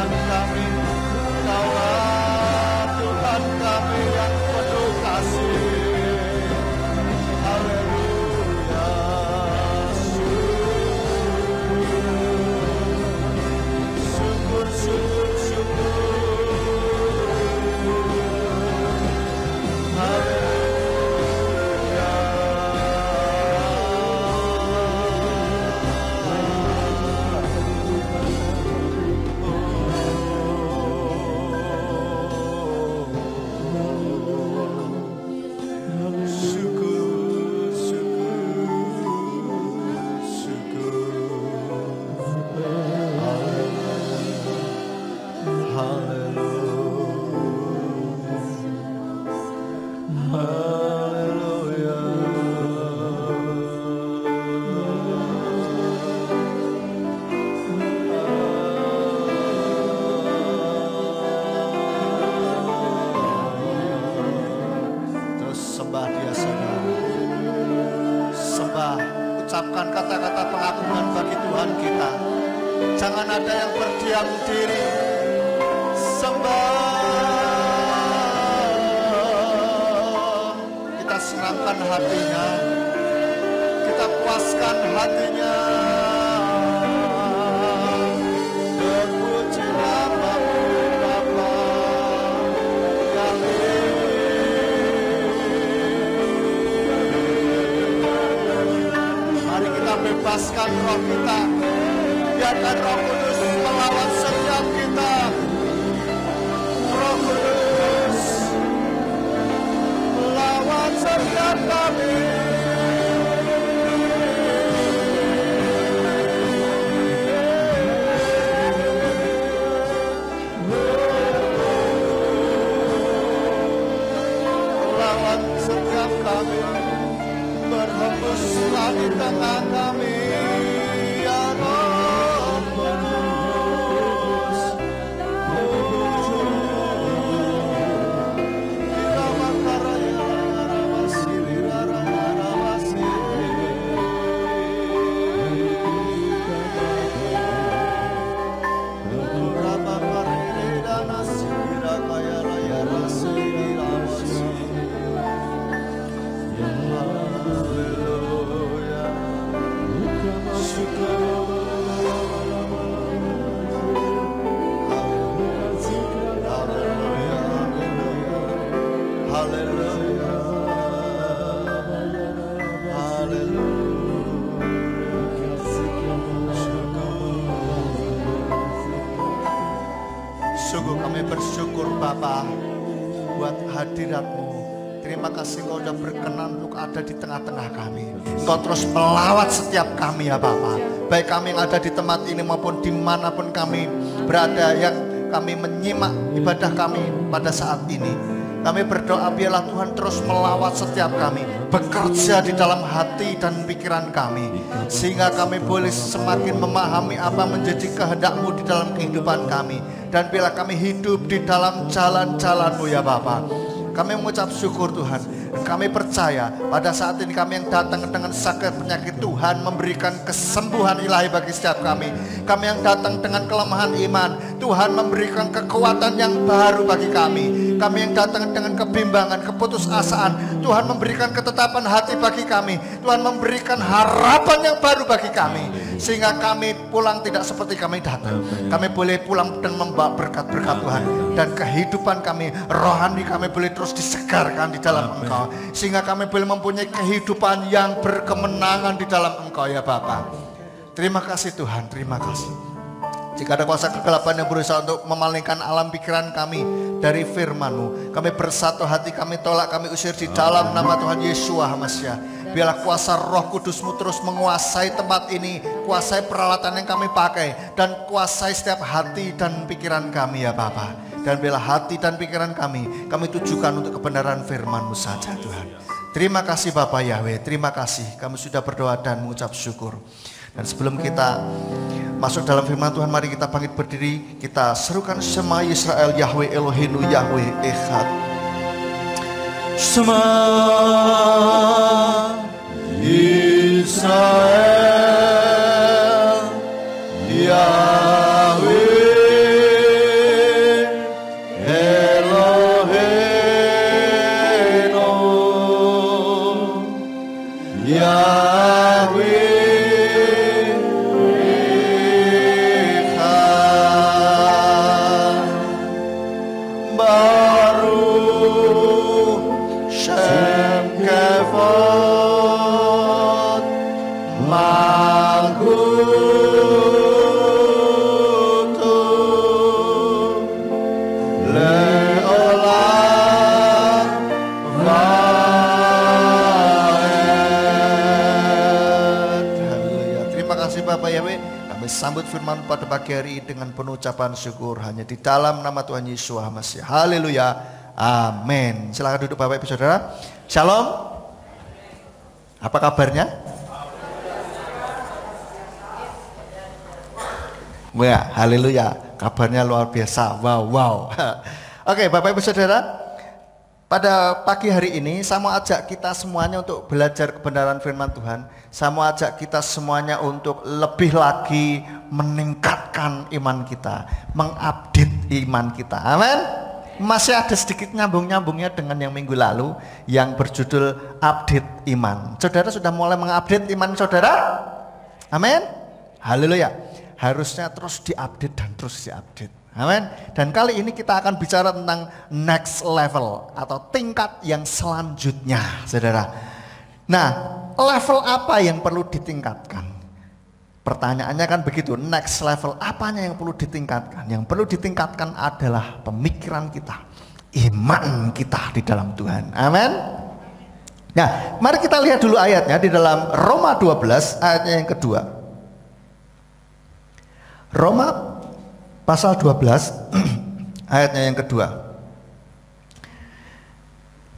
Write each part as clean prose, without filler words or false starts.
Tuhan kami, Engkaulah Tuhan kami yang penuh kasih. Haleluya. Syukur, syukur, syukur. Haleluya. Syukur, syukur, syukur. Haleluya. Terus sembah dia, saudara. Sembah, ucapkan kata-kata pengakuan bagi Tuhan kita. Jangan ada yang berdiam diri. Sembah. Kita senangkan hatinya. Kita puaskan hatinya. Terpuji namamu Bapa yang mari kita bebaskan roh kita. Biarkan Roh Kudus melawan setiap kita. Roh Kudus melawan setiap kami. Melawan setiap kami. Berhembuslah di tengah kami. Ya Roh Kudus. Sungguh kami bersyukur Bapa buat hadirat-Mu. Terima kasih Engkau sudah berkenan untuk ada di tengah-tengah kami. Engkau terus melawat setiap kami ya Bapa. Baik kami yang ada di tempat ini maupun dimanapun kami berada, yang kami menyimak ibadah kami pada saat ini. Kami berdoa biarlah Tuhan terus melawat setiap kami, bekerja di dalam hati dan pikiran kami, sehingga kami boleh semakin memahami apa menjadi kehendak-Mu di dalam kehidupan kami. Dan bila kami hidup di dalam jalan-jalan-Mu ya Bapa, kami mengucap syukur Tuhan. Kami percaya pada saat ini kami yang datang dengan sakit penyakit, Tuhan memberikan kesembuhan ilahi bagi setiap kami. Kami yang datang dengan kelemahan iman, Tuhan memberikan kekuatan yang baru bagi kami. Kami yang datang dengan kebimbangan, keputusasaan, Tuhan memberikan ketetapan hati bagi kami. Tuhan memberikan harapan yang baru bagi kami, sehingga kami pulang tidak seperti kami datang. Kami boleh pulang dan membawa berkat-berkat Tuhan, dan kehidupan kami, rohani kami boleh terus disegarkan di dalam Engkau, sehingga kami boleh mempunyai kehidupan yang berkemenangan di dalam Engkau ya Bapa. Terima kasih Tuhan, terima kasih. Jika ada kuasa kegelapan yang berusaha untuk memalingkan alam pikiran kami dari firman-Mu, kami bersatu hati, kami tolak, kami usir di dalam nama Tuhan Yesus Hamasiah. Biarlah kuasa Roh Kudus-Mu terus menguasai tempat ini, kuasai peralatan yang kami pakai, dan kuasai setiap hati dan pikiran kami ya Bapa. Dan bila hati dan pikiran kami tujukan untuk kebenaran firman-Mu saja Tuhan. Terima kasih Bapak Yahweh, terima kasih kami sudah berdoa dan mengucap syukur. Dan sebelum kita masuk dalam firman Tuhan, mari kita bangkit berdiri, kita serukan Shema Yisrael Yahweh Eloheinu Yahweh Echad. Shema Yisrael Yahweh sambut firman pada pagi hari dengan penuh ucapan syukur hanya di dalam nama Tuhan Yesus Masih. Haleluya. Amin. Silakan duduk Bapak Ibu Saudara. Shalom. Apa kabarnya? Wah, haleluya. Kabarnya luar biasa. Wow. Oke, Bapak Ibu Saudara, pada pagi hari ini saya mau ajak kita semuanya untuk belajar kebenaran firman Tuhan. Saya mau ajak kita semuanya untuk lebih lagi meningkatkan iman kita, mengupdate iman kita. Amin. Masih ada sedikit nyambung-nyambungnya dengan yang minggu lalu yang berjudul update iman. Saudara sudah mulai mengupdate iman saudara? Amin. Haleluya. Harusnya terus diupdate dan terus diupdate. Amin. Dan kali ini kita akan bicara tentang next level atau tingkat yang selanjutnya, saudara. Nah, level apa yang perlu ditingkatkan? Pertanyaannya kan begitu, next level apanya yang perlu ditingkatkan? Yang perlu ditingkatkan adalah pemikiran kita, iman kita di dalam Tuhan. Amin. Nah, mari kita lihat dulu ayatnya di dalam Roma 12 ayatnya yang kedua. Roma pasal 12 ayatnya yang kedua.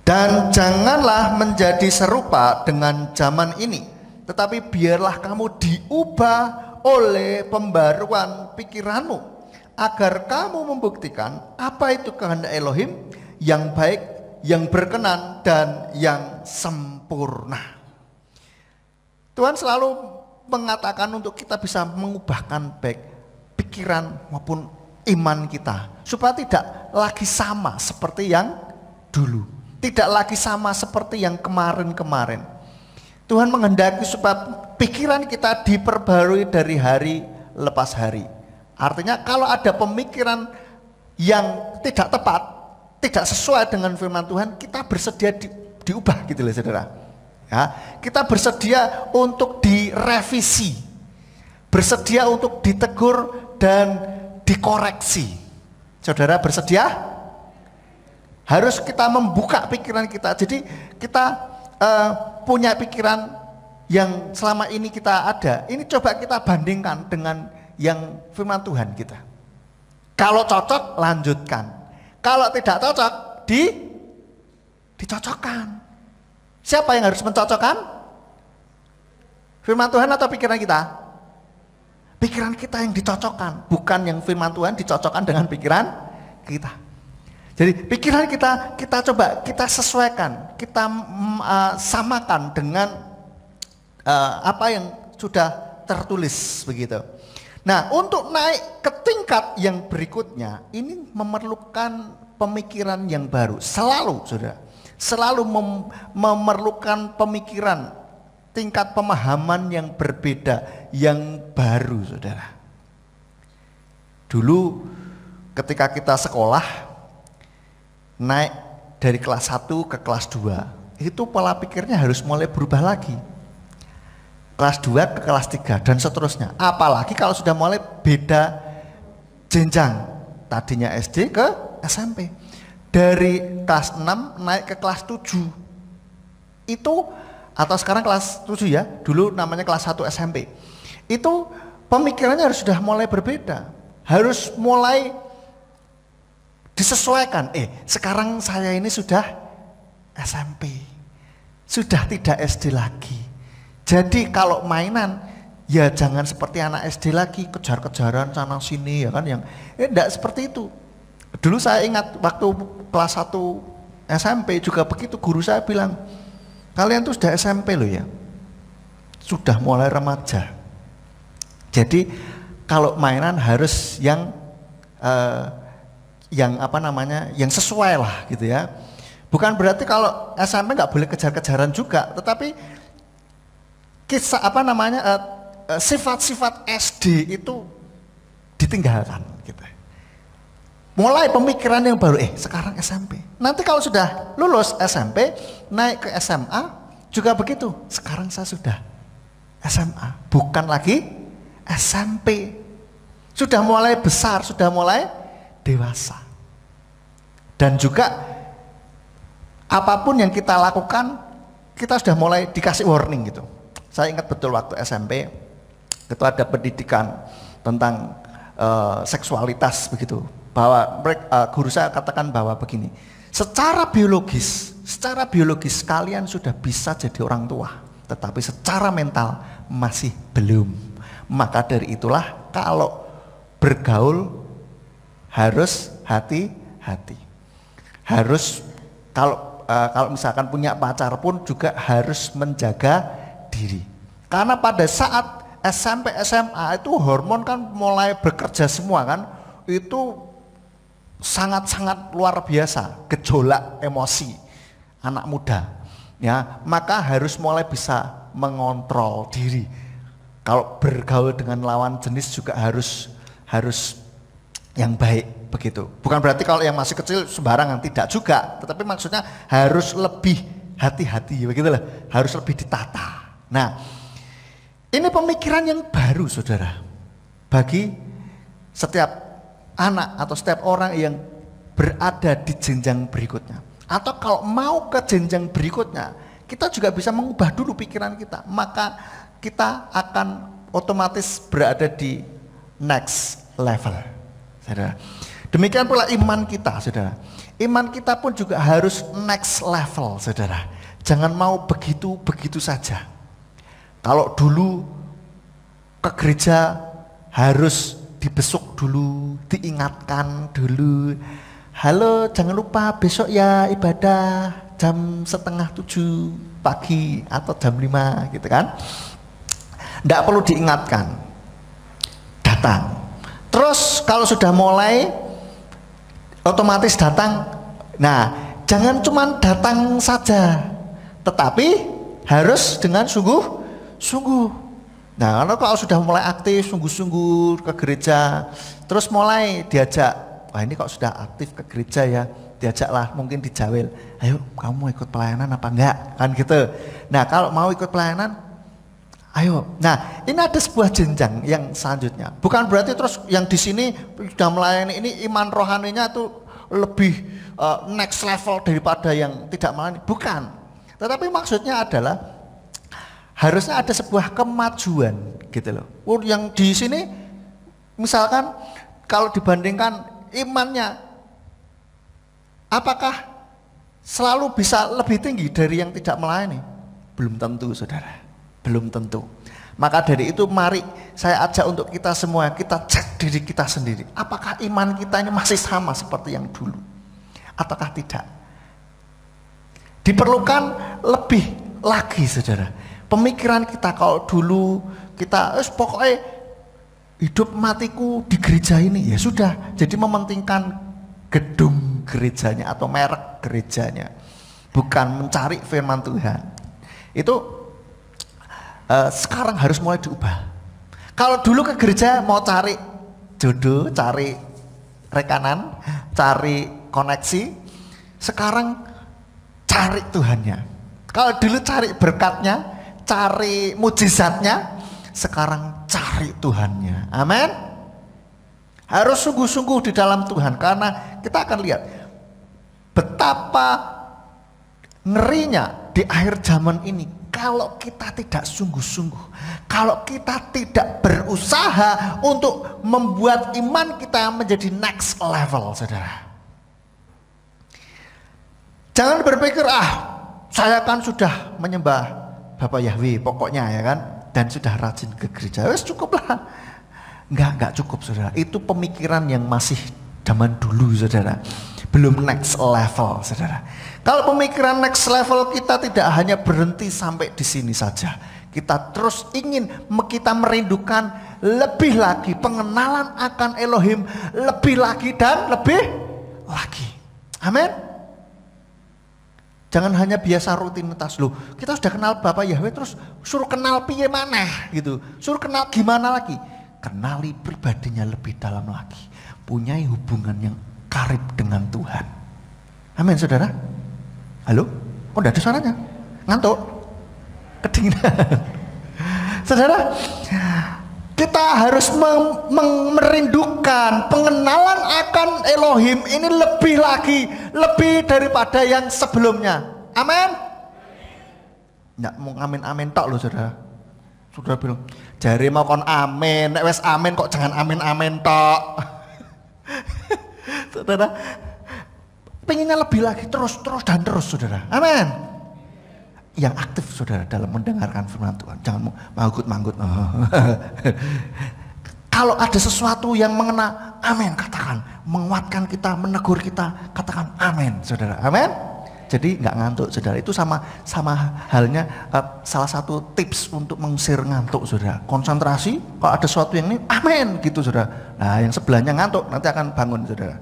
Dan janganlah menjadi serupa dengan zaman ini, tetapi biarlah kamu diubah oleh pembaruan pikiranmu, agar kamu membuktikan apa itu kehendak Elohim yang baik, yang berkenan, dan yang sempurna. Tuhan selalu mengatakan untuk kita bisa mengubahkan baik pikiran maupun iman kita, supaya tidak lagi sama seperti yang dulu, tidak lagi sama seperti yang kemarin-kemarin. Tuhan menghendaki supaya pikiran kita diperbarui dari hari lepas hari. Artinya kalau ada pemikiran yang tidak tepat, tidak sesuai dengan firman Tuhan, kita bersedia diubah gitu loh saudara. Ya, kita bersedia untuk direvisi, bersedia untuk ditegur dan dikoreksi. Saudara bersedia? Harus kita membuka pikiran kita. Jadi kita punya pikiran yang selama ini kita ada, ini coba kita bandingkan dengan yang firman Tuhan kita. Kalau cocok lanjutkan, kalau tidak cocok dicocokkan. Siapa yang harus mencocokkan? Firman Tuhan atau pikiran kita? Pikiran kita yang dicocokkan, bukan yang firman Tuhan dicocokkan dengan pikiran kita. Jadi pikiran kita coba kita sesuaikan, kita samakan dengan apa yang sudah tertulis begitu. Nah, untuk naik ke tingkat yang berikutnya, ini memerlukan pemikiran yang baru. Selalu, saudara, selalu memerlukan pemikiran, tingkat pemahaman yang berbeda, yang baru, saudara. Dulu ketika kita sekolah, naik dari kelas 1 ke kelas 2, itu pola pikirnya harus mulai berubah lagi. Kelas 2 ke kelas 3 dan seterusnya. Apalagi kalau sudah mulai beda jenjang, tadinya SD ke SMP. Dari kelas 6 naik ke kelas 7. Itu, atau sekarang kelas 7 ya, dulu namanya kelas 1 SMP. Itu pemikirannya harus sudah mulai berbeda. Harus mulai disesuaikan. Sekarang saya ini sudah SMP, sudah tidak SD lagi. Jadi kalau mainan ya jangan seperti anak SD lagi, kejar-kejaran sana sini ya kan, yang enggak seperti itu. Dulu saya ingat waktu kelas 1 SMP juga begitu, guru saya bilang, kalian tuh sudah SMP loh ya, sudah mulai remaja. Jadi kalau mainan harus yang apa namanya, yang sesuai lah gitu ya. Bukan berarti kalau SMP nggak boleh kejar-kejaran juga, tetapi kisah apa namanya, sifat-sifat SD itu ditinggalkan gitu. Mulai pemikiran yang baru, sekarang SMP. Nanti kalau sudah lulus SMP, naik ke SMA juga begitu. Sekarang saya sudah SMA, bukan lagi SMP. Sudah mulai besar, sudah mulai dewasa. Dan juga apapun yang kita lakukan, kita sudah mulai dikasih warning gitu. Saya ingat betul waktu SMP itu ada pendidikan tentang seksualitas begitu. Bahwa guru saya katakan bahwa begini, secara biologis kalian sudah bisa jadi orang tua, tetapi secara mental masih belum. Maka dari itulah kalau bergaul harus hati-hati. Harus kalau misalkan punya pacar pun juga harus menjaga diri. Karena pada saat SMP SMA itu hormon kan mulai bekerja semua kan, itu sangat-sangat luar biasa gejolak emosi anak muda ya, maka harus mulai bisa mengontrol diri. Kalau bergaul dengan lawan jenis juga harus yang baik begitu. Bukan berarti kalau yang masih kecil sembarangan, tidak juga, tetapi maksudnya harus lebih hati-hati begitulah, harus lebih ditata. Nah, ini pemikiran yang baru saudara bagi setiap anak atau setiap orang yang berada di jenjang berikutnya. Atau kalau mau ke jenjang berikutnya, kita juga bisa mengubah dulu pikiran kita, maka kita akan otomatis berada di next level, saudara. Demikian pula iman kita, saudara. Iman kita pun juga harus next level, saudara. Jangan mau begitu saja. Kalau dulu ke gereja harus dibesuk dulu, diingatkan dulu. Halo, jangan lupa besok ya ibadah jam 6:30 pagi atau jam 5 gitu kan. Tidak perlu diingatkan, datang. Terus kalau sudah mulai otomatis datang. Nah, jangan cuma datang saja, tetapi harus dengan sungguh-sungguh. Nah, kalau sudah mulai aktif sungguh-sungguh ke gereja, terus mulai diajak, wah ini kok sudah aktif ke gereja ya, diajaklah mungkin dijawil, ayo kamu ikut pelayanan apa enggak, kan gitu. Nah, kalau mau ikut pelayanan, ayo. Nah, ini ada sebuah jenjang yang selanjutnya. Bukan berarti terus yang di sini sudah melayani ini iman rohaninya tuh lebih next level daripada yang tidak melayani, bukan. Tetapi maksudnya adalah harusnya ada sebuah kemajuan gitu loh. Yang di sini misalkan kalau dibandingkan imannya, apakah selalu bisa lebih tinggi dari yang tidak melayani? Belum tentu saudara, belum tentu. Maka dari itu mari saya ajak untuk kita semua, kita cek diri kita sendiri. Apakah iman kita ini masih sama seperti yang dulu? Ataukah tidak? Diperlukan lebih lagi saudara. Pemikiran kita, kalau dulu kita pokoknya hidup matiku di gereja ini, ya sudah, jadi mementingkan gedung gerejanya atau merek gerejanya, bukan mencari firman Tuhan. Itu sekarang harus mulai diubah. Kalau dulu ke gereja mau cari jodoh, cari rekanan, cari koneksi, sekarang cari Tuhannya. Kalau dulu cari berkatnya, cari mujizatnya, sekarang cari Tuhannya. Amin. Harus sungguh-sungguh di dalam Tuhan, karena kita akan lihat betapa ngerinya di akhir zaman ini kalau kita tidak sungguh-sungguh, kalau kita tidak berusaha untuk membuat iman kita menjadi next level, saudara. Jangan berpikir, saya kan sudah menyembah Bapak Yahweh pokoknya ya kan, dan sudah rajin ke gereja, wes cukuplah. Enggak cukup saudara. Itu pemikiran yang masih zaman dulu saudara, belum next level saudara. Kalau pemikiran next level kita tidak hanya berhenti sampai di sini saja, kita terus ingin, kita merindukan lebih lagi, pengenalan akan Elohim lebih lagi dan lebih lagi. Amin. Jangan hanya biasa rutinitas loh. Kita sudah kenal Bapak Yahweh terus suruh kenal piye maneh gitu. Suruh kenal gimana lagi? Kenali pribadinya lebih dalam lagi. Punya hubungan yang karib dengan Tuhan. Amin saudara. Halo? Oh enggak ada suaranya. Ngantuk? Kedinginan. Saudara, kita harus merindukan pengenalan akan Elohim ini lebih lagi, lebih daripada yang sebelumnya. Amin. Nggak mau amin-amin tok loh saudara. Saudara bilang, jari mau kon amin, nek wes amin kok jangan amin-amin tok. Saudara, pengennya lebih lagi, terus dan terus, saudara. Amin. Yang aktif, saudara, dalam mendengarkan firman Tuhan. Jangan manggut-manggut. Kalau ada sesuatu yang mengena, amin, katakan. Menguatkan kita, menegur kita, katakan amin, saudara. Amin. Jadi nggak ngantuk, saudara. Itu sama halnya salah satu tips untuk mengusir ngantuk, saudara. Konsentrasi, kalau ada sesuatu yang ini, amin, gitu, saudara. Nah, yang sebelahnya ngantuk, nanti akan bangun, saudara.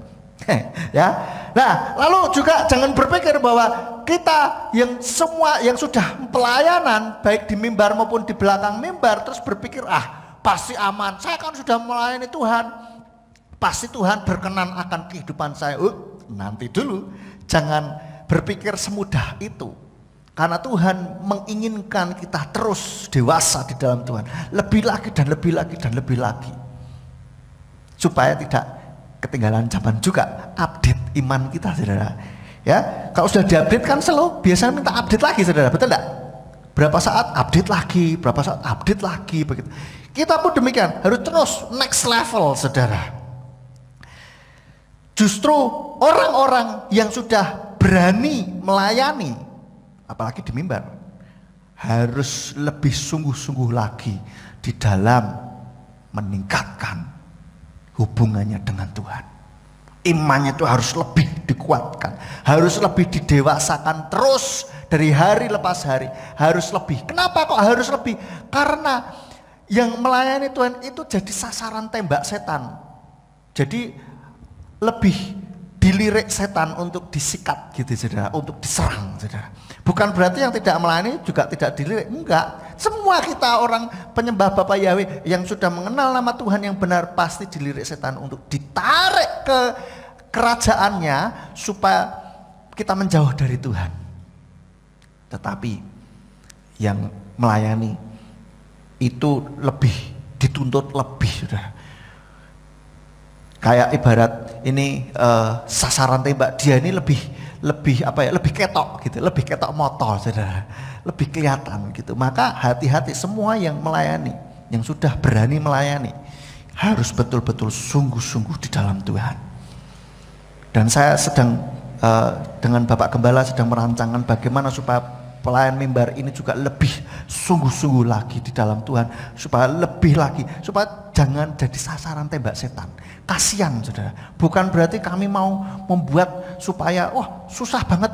Ya. Nah, lalu juga jangan berpikir bahwa kita yang semua yang sudah pelayanan, baik di mimbar maupun di belakang mimbar, terus berpikir, pasti aman. Saya kan sudah melayani Tuhan. Pasti Tuhan berkenan akan kehidupan saya. Nanti dulu, jangan berpikir semudah itu. Karena Tuhan menginginkan kita terus dewasa di dalam Tuhan. Lebih lagi dan lebih lagi dan lebih lagi. Supaya tidak ketinggalan zaman juga. Update iman kita, saudara. Ya, kalau sudah diupdate kan selalu biasanya minta update lagi, saudara. Betul enggak? Berapa saat update lagi, berapa saat update lagi, begitu. Kita pun demikian, harus terus next level, saudara. Justru orang-orang yang sudah berani melayani, apalagi di mimbar, harus lebih sungguh-sungguh lagi di dalam meningkatkan hubungannya dengan Tuhan. Imannya itu harus lebih dikuatkan, harus lebih didewasakan terus dari hari lepas hari, harus lebih. Kenapa kok harus lebih? Karena yang melayani Tuhan itu jadi sasaran tembak setan. Jadi lebih dilirik setan untuk disikat gitu, saudara, untuk diserang, saudara. Bukan berarti yang tidak melayani juga tidak dilirik, enggak. Semua kita orang penyembah Bapa Yahweh yang sudah mengenal nama Tuhan yang benar pasti dilirik setan untuk ditarik ke kerajaannya supaya kita menjauh dari Tuhan. Tetapi yang melayani itu lebih dituntut lebih, saudara. Kayak ibarat ini sasaran tembak dia ini lebih apa ya, lebih ketok gitu, lebih ketok motor, saudara, lebih kelihatan gitu. Maka hati-hati semua yang melayani, yang sudah berani melayani, harus betul-betul sungguh-sungguh di dalam Tuhan. Dan saya sedang dengan Bapak Gembala sedang merancangkan bagaimana supaya pelayan mimbar ini juga lebih sungguh-sungguh lagi di dalam Tuhan, supaya lebih lagi, supaya jangan jadi sasaran tembak setan. Kasihan, saudara. Bukan berarti kami mau membuat supaya susah banget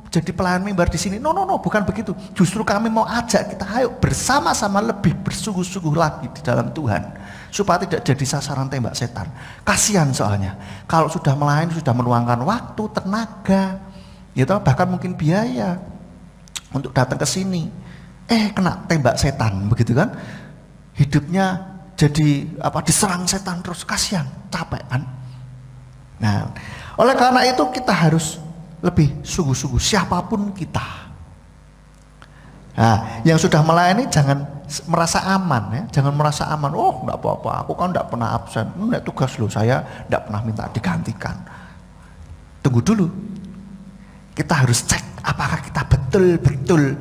jadi pelayan mimbar di sini. No, bukan begitu. Justru kami mau ajak kita, ayo bersama-sama lebih bersungguh-sungguh lagi di dalam Tuhan, supaya tidak jadi sasaran tembak setan. Kasihan soalnya kalau sudah melayani, sudah meluangkan waktu, tenaga, gitu, bahkan mungkin biaya untuk datang ke sini, kena tembak setan, begitu kan? Hidupnya jadi diserang setan terus, kasihan, capek kan? Nah, oleh karena itu kita harus lebih sungguh-sungguh siapapun kita. Nah, yang sudah melayani jangan merasa aman ya, jangan merasa aman. Enggak apa-apa, aku kan enggak pernah absen. Enggak tugas loh, saya enggak pernah minta digantikan. Tunggu dulu. Kita harus cek apakah kita betul-betul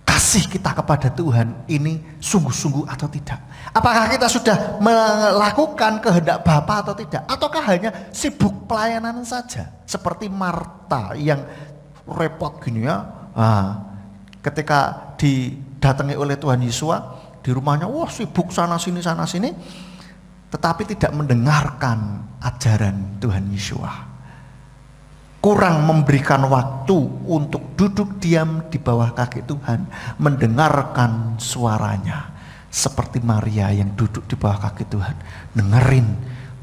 kasih kita kepada Tuhan ini sungguh-sungguh atau tidak. Apakah kita sudah melakukan kehendak Bapa atau tidak, ataukah hanya sibuk pelayanan saja seperti Marta yang repot gini ya. Ketika didatangi oleh Tuhan Yesus di rumahnya, sibuk sana sini, tetapi tidak mendengarkan ajaran Tuhan Yesus. Kurang memberikan waktu untuk duduk diam di bawah kaki Tuhan, mendengarkan suaranya, seperti Maria yang duduk di bawah kaki Tuhan, dengerin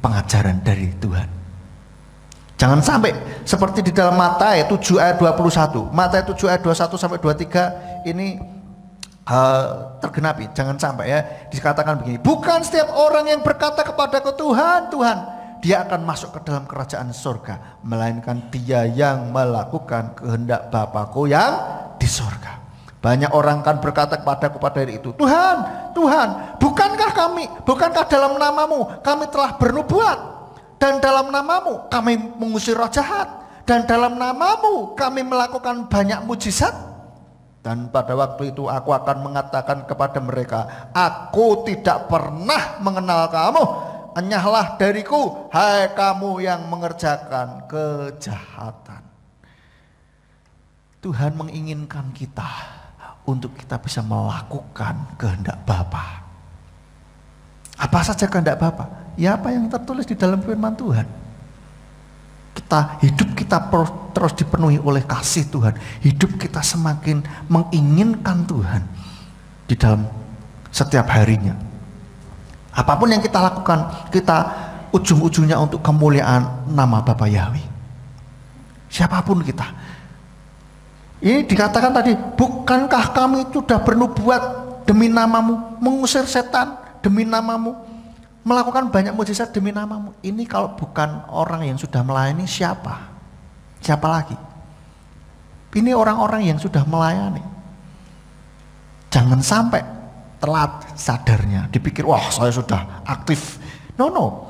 pengajaran dari Tuhan. Jangan sampai seperti di dalam Matius 7 ayat 21, Matius 7 ayat 21 sampai 23 ini tergenapi. Jangan sampai ya, dikatakan begini, bukan setiap orang yang berkata kepadaku Tuhan, Tuhan, dia akan masuk ke dalam kerajaan surga, melainkan dia yang melakukan kehendak Bapakku yang di surga. Banyak orang kan berkata kepada hari itu, Tuhan, Tuhan, bukankah dalam namamu kami telah bernubuat, dan dalam namamu kami mengusir roh jahat, dan dalam namamu kami melakukan banyak mujizat? Dan pada waktu itu aku akan mengatakan kepada mereka, aku tidak pernah mengenal kamu. Enyahlah dariku, hai kamu yang mengerjakan kejahatan. Tuhan menginginkan kita untuk kita bisa melakukan kehendak Bapa. Apa saja kehendak Bapa? Ya apa yang tertulis di dalam firman Tuhan. Hidup kita terus dipenuhi oleh kasih Tuhan. Hidup kita semakin menginginkan Tuhan di dalam setiap harinya. Apapun yang kita lakukan, kita ujung-ujungnya untuk kemuliaan nama Bapa Yahweh. Siapapun kita. Ini dikatakan tadi, bukankah kami sudah bernubuat demi namamu, mengusir setan demi namamu, melakukan banyak mujizat demi namamu. Ini kalau bukan orang yang sudah melayani, siapa? Siapa lagi? Ini orang-orang yang sudah melayani. Jangan sampai telat sadarnya, dipikir wah saya sudah aktif. No.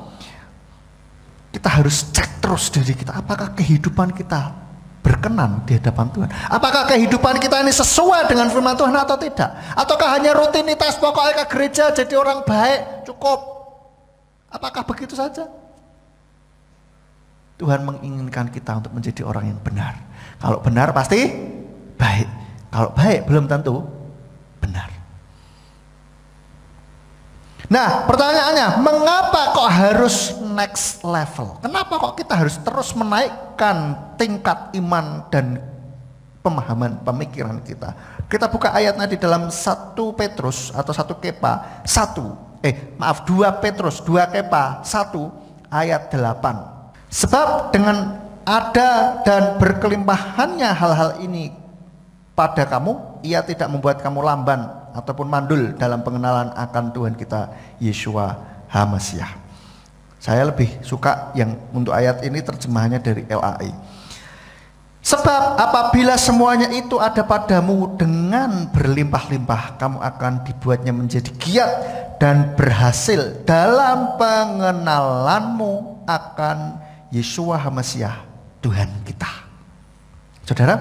Kita harus cek terus diri kita, apakah kehidupan kita berkenan di hadapan Tuhan? Apakah kehidupan kita ini sesuai dengan firman Tuhan atau tidak? Ataukah hanya rutinitas, pokoknya ke gereja jadi orang baik cukup? Apakah begitu saja? Tuhan menginginkan kita untuk menjadi orang yang benar. Kalau benar pasti baik. Kalau baik belum tentu benar. Nah, pertanyaannya, mengapa kok harus next level? Kenapa kok kita harus terus menaikkan tingkat iman dan pemahaman pemikiran kita? Kita buka ayatnya di dalam 1 Petrus atau 1 Kepa 2 Petrus 2 Kepa 1 ayat 8. Sebab dengan ada dan berkelimpahannya hal-hal ini pada kamu, ia tidak membuat kamu lamban ataupun mandul dalam pengenalan akan Tuhan kita Yeshua HaMasiah. Saya lebih suka yang untuk ayat ini terjemahannya dari LAI. Sebab apabila semuanya itu ada padamu dengan berlimpah-limpah, kamu akan dibuatnya menjadi giat dan berhasil dalam pengenalanmu akan Yeshua HaMasiah Tuhan kita. Saudara,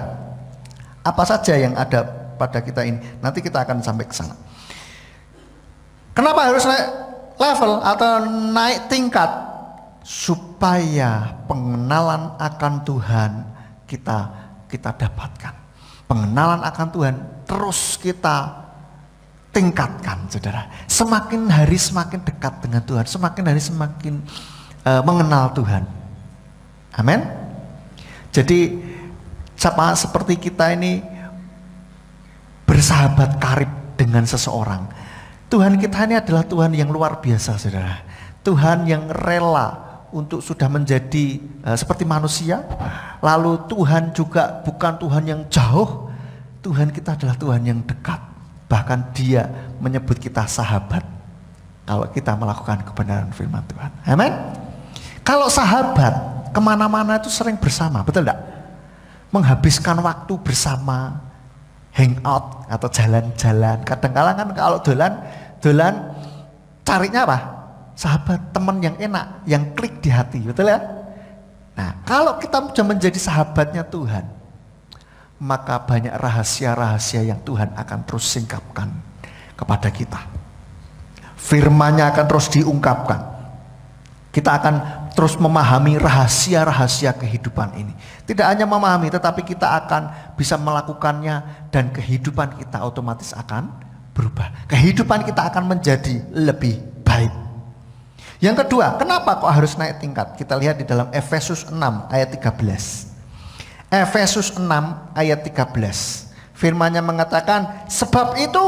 apa saja yang ada pada kita ini, nanti kita akan sampai ke sana. Kenapa harus naik level atau naik tingkat? Supaya pengenalan akan Tuhan kita dapatkan. Pengenalan akan Tuhan terus kita tingkatkan, saudara. Semakin hari semakin dekat dengan Tuhan, semakin hari semakin mengenal Tuhan. Amin. Jadi sama seperti kita ini bersahabat karib dengan seseorang. Tuhan kita ini adalah Tuhan yang luar biasa, saudara. Tuhan yang rela untuk sudah menjadi seperti manusia. Lalu Tuhan juga bukan Tuhan yang jauh. Tuhan kita adalah Tuhan yang dekat. Bahkan Dia menyebut kita sahabat kalau kita melakukan kebenaran firman Tuhan. Amin. Kalau sahabat kemana-mana itu sering bersama, betul tidak? Menghabiskan waktu bersama, hangout atau jalan-jalan. Kadang-kadang kan kalau dolan carinya apa? Sahabat, teman yang enak, yang klik di hati, betul ya? Nah, kalau kita sudah menjadi sahabatnya Tuhan, maka banyak rahasia-rahasia yang Tuhan akan terus singkapkan kepada kita. Firman-Nya akan terus diungkapkan. Kita akan terus memahami rahasia-rahasia kehidupan ini. Tidak hanya memahami, tetapi kita akan bisa melakukannya dan kehidupan kita otomatis akan berubah. Kehidupan kita akan menjadi lebih baik. Yang kedua, kenapa kok harus naik tingkat? Kita lihat di dalam Efesus 6 ayat 13. Efesus 6 ayat 13. Firman-Nya mengatakan, sebab itu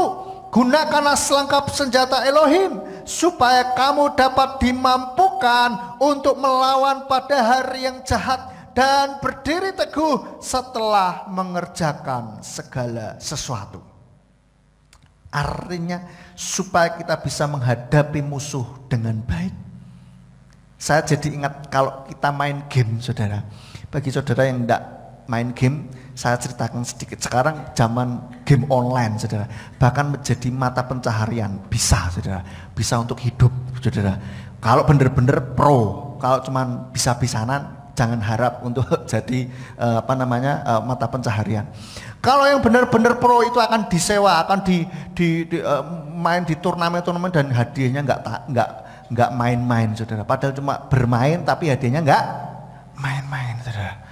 gunakanlah selengkap senjata Elohim supaya kamu dapat dimampukan untuk melawan pada hari yang jahat dan berdiri teguh setelah mengerjakan segala sesuatu. Artinya supaya kita bisa menghadapi musuh dengan baik. Saya jadi ingat kalau kita main game, saudara. Bagi saudara yang tidak main game, saya ceritakan sedikit. Sekarang zaman game online, saudara. Bahkan menjadi mata pencaharian. Bisa, saudara. Bisa untuk hidup, saudara. Kalau benar-benar pro, kalau cuman bisa-bisanan, jangan harap untuk jadi mata pencaharian. Kalau yang benar-benar pro itu akan disewa, akan main di turnamen-turnamen dan hadiahnya nggak main-main, saudara. Padahal cuma bermain tapi hadiahnya nggak main-main, saudara.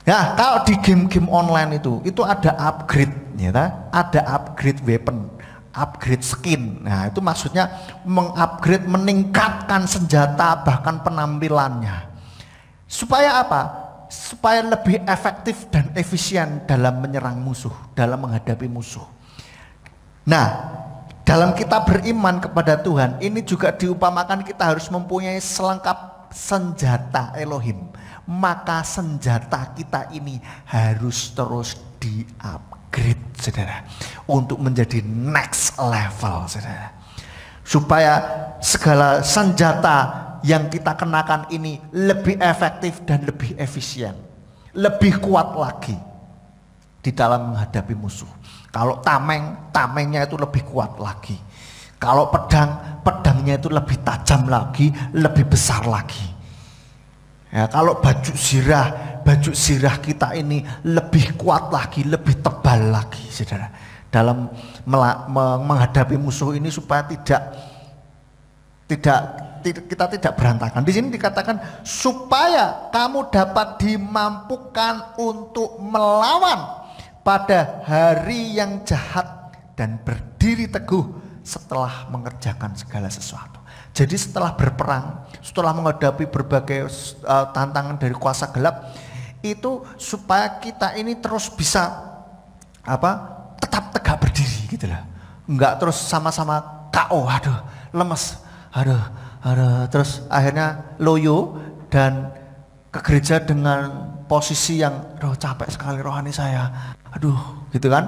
Ya, kalau di game-game online itu ada upgrade, ya, ada upgrade weapon, upgrade skin. Nah, itu maksudnya mengupgrade, meningkatkan senjata bahkan penampilannya. Supaya apa? Supaya lebih efektif dan efisien dalam menyerang musuh, dalam menghadapi musuh. Nah, dalam kita beriman kepada Tuhan, ini juga diupamakan kita harus mempunyai selengkap senjata Elohim. Maka senjata kita ini harus terus di-upgrade, saudara, untuk menjadi next level, saudara. Supaya segala senjata yang kita kenakan ini lebih efektif dan lebih efisien, lebih kuat lagi di dalam menghadapi musuh. Kalau tamengnya itu lebih kuat lagi. Kalau pedangnya itu lebih tajam lagi, lebih besar lagi. Ya, kalau baju zirah kita ini lebih kuat lagi, lebih tebal lagi, saudara. Dalam menghadapi musuh ini supaya kita tidak berantakan. Di sini dikatakan supaya kamu dapat dimampukan untuk melawan pada hari yang jahat dan berdiri teguh setelah mengerjakan segala sesuatu. Jadi setelah berperang, setelah menghadapi berbagai tantangan dari kuasa gelap, itu supaya kita ini terus bisa tetap tegak berdiri gitu lah. Enggak terus sama-sama KO, aduh lemes, aduh terus akhirnya loyo dan ke gereja dengan posisi yang capek sekali rohani saya, aduh gitu kan,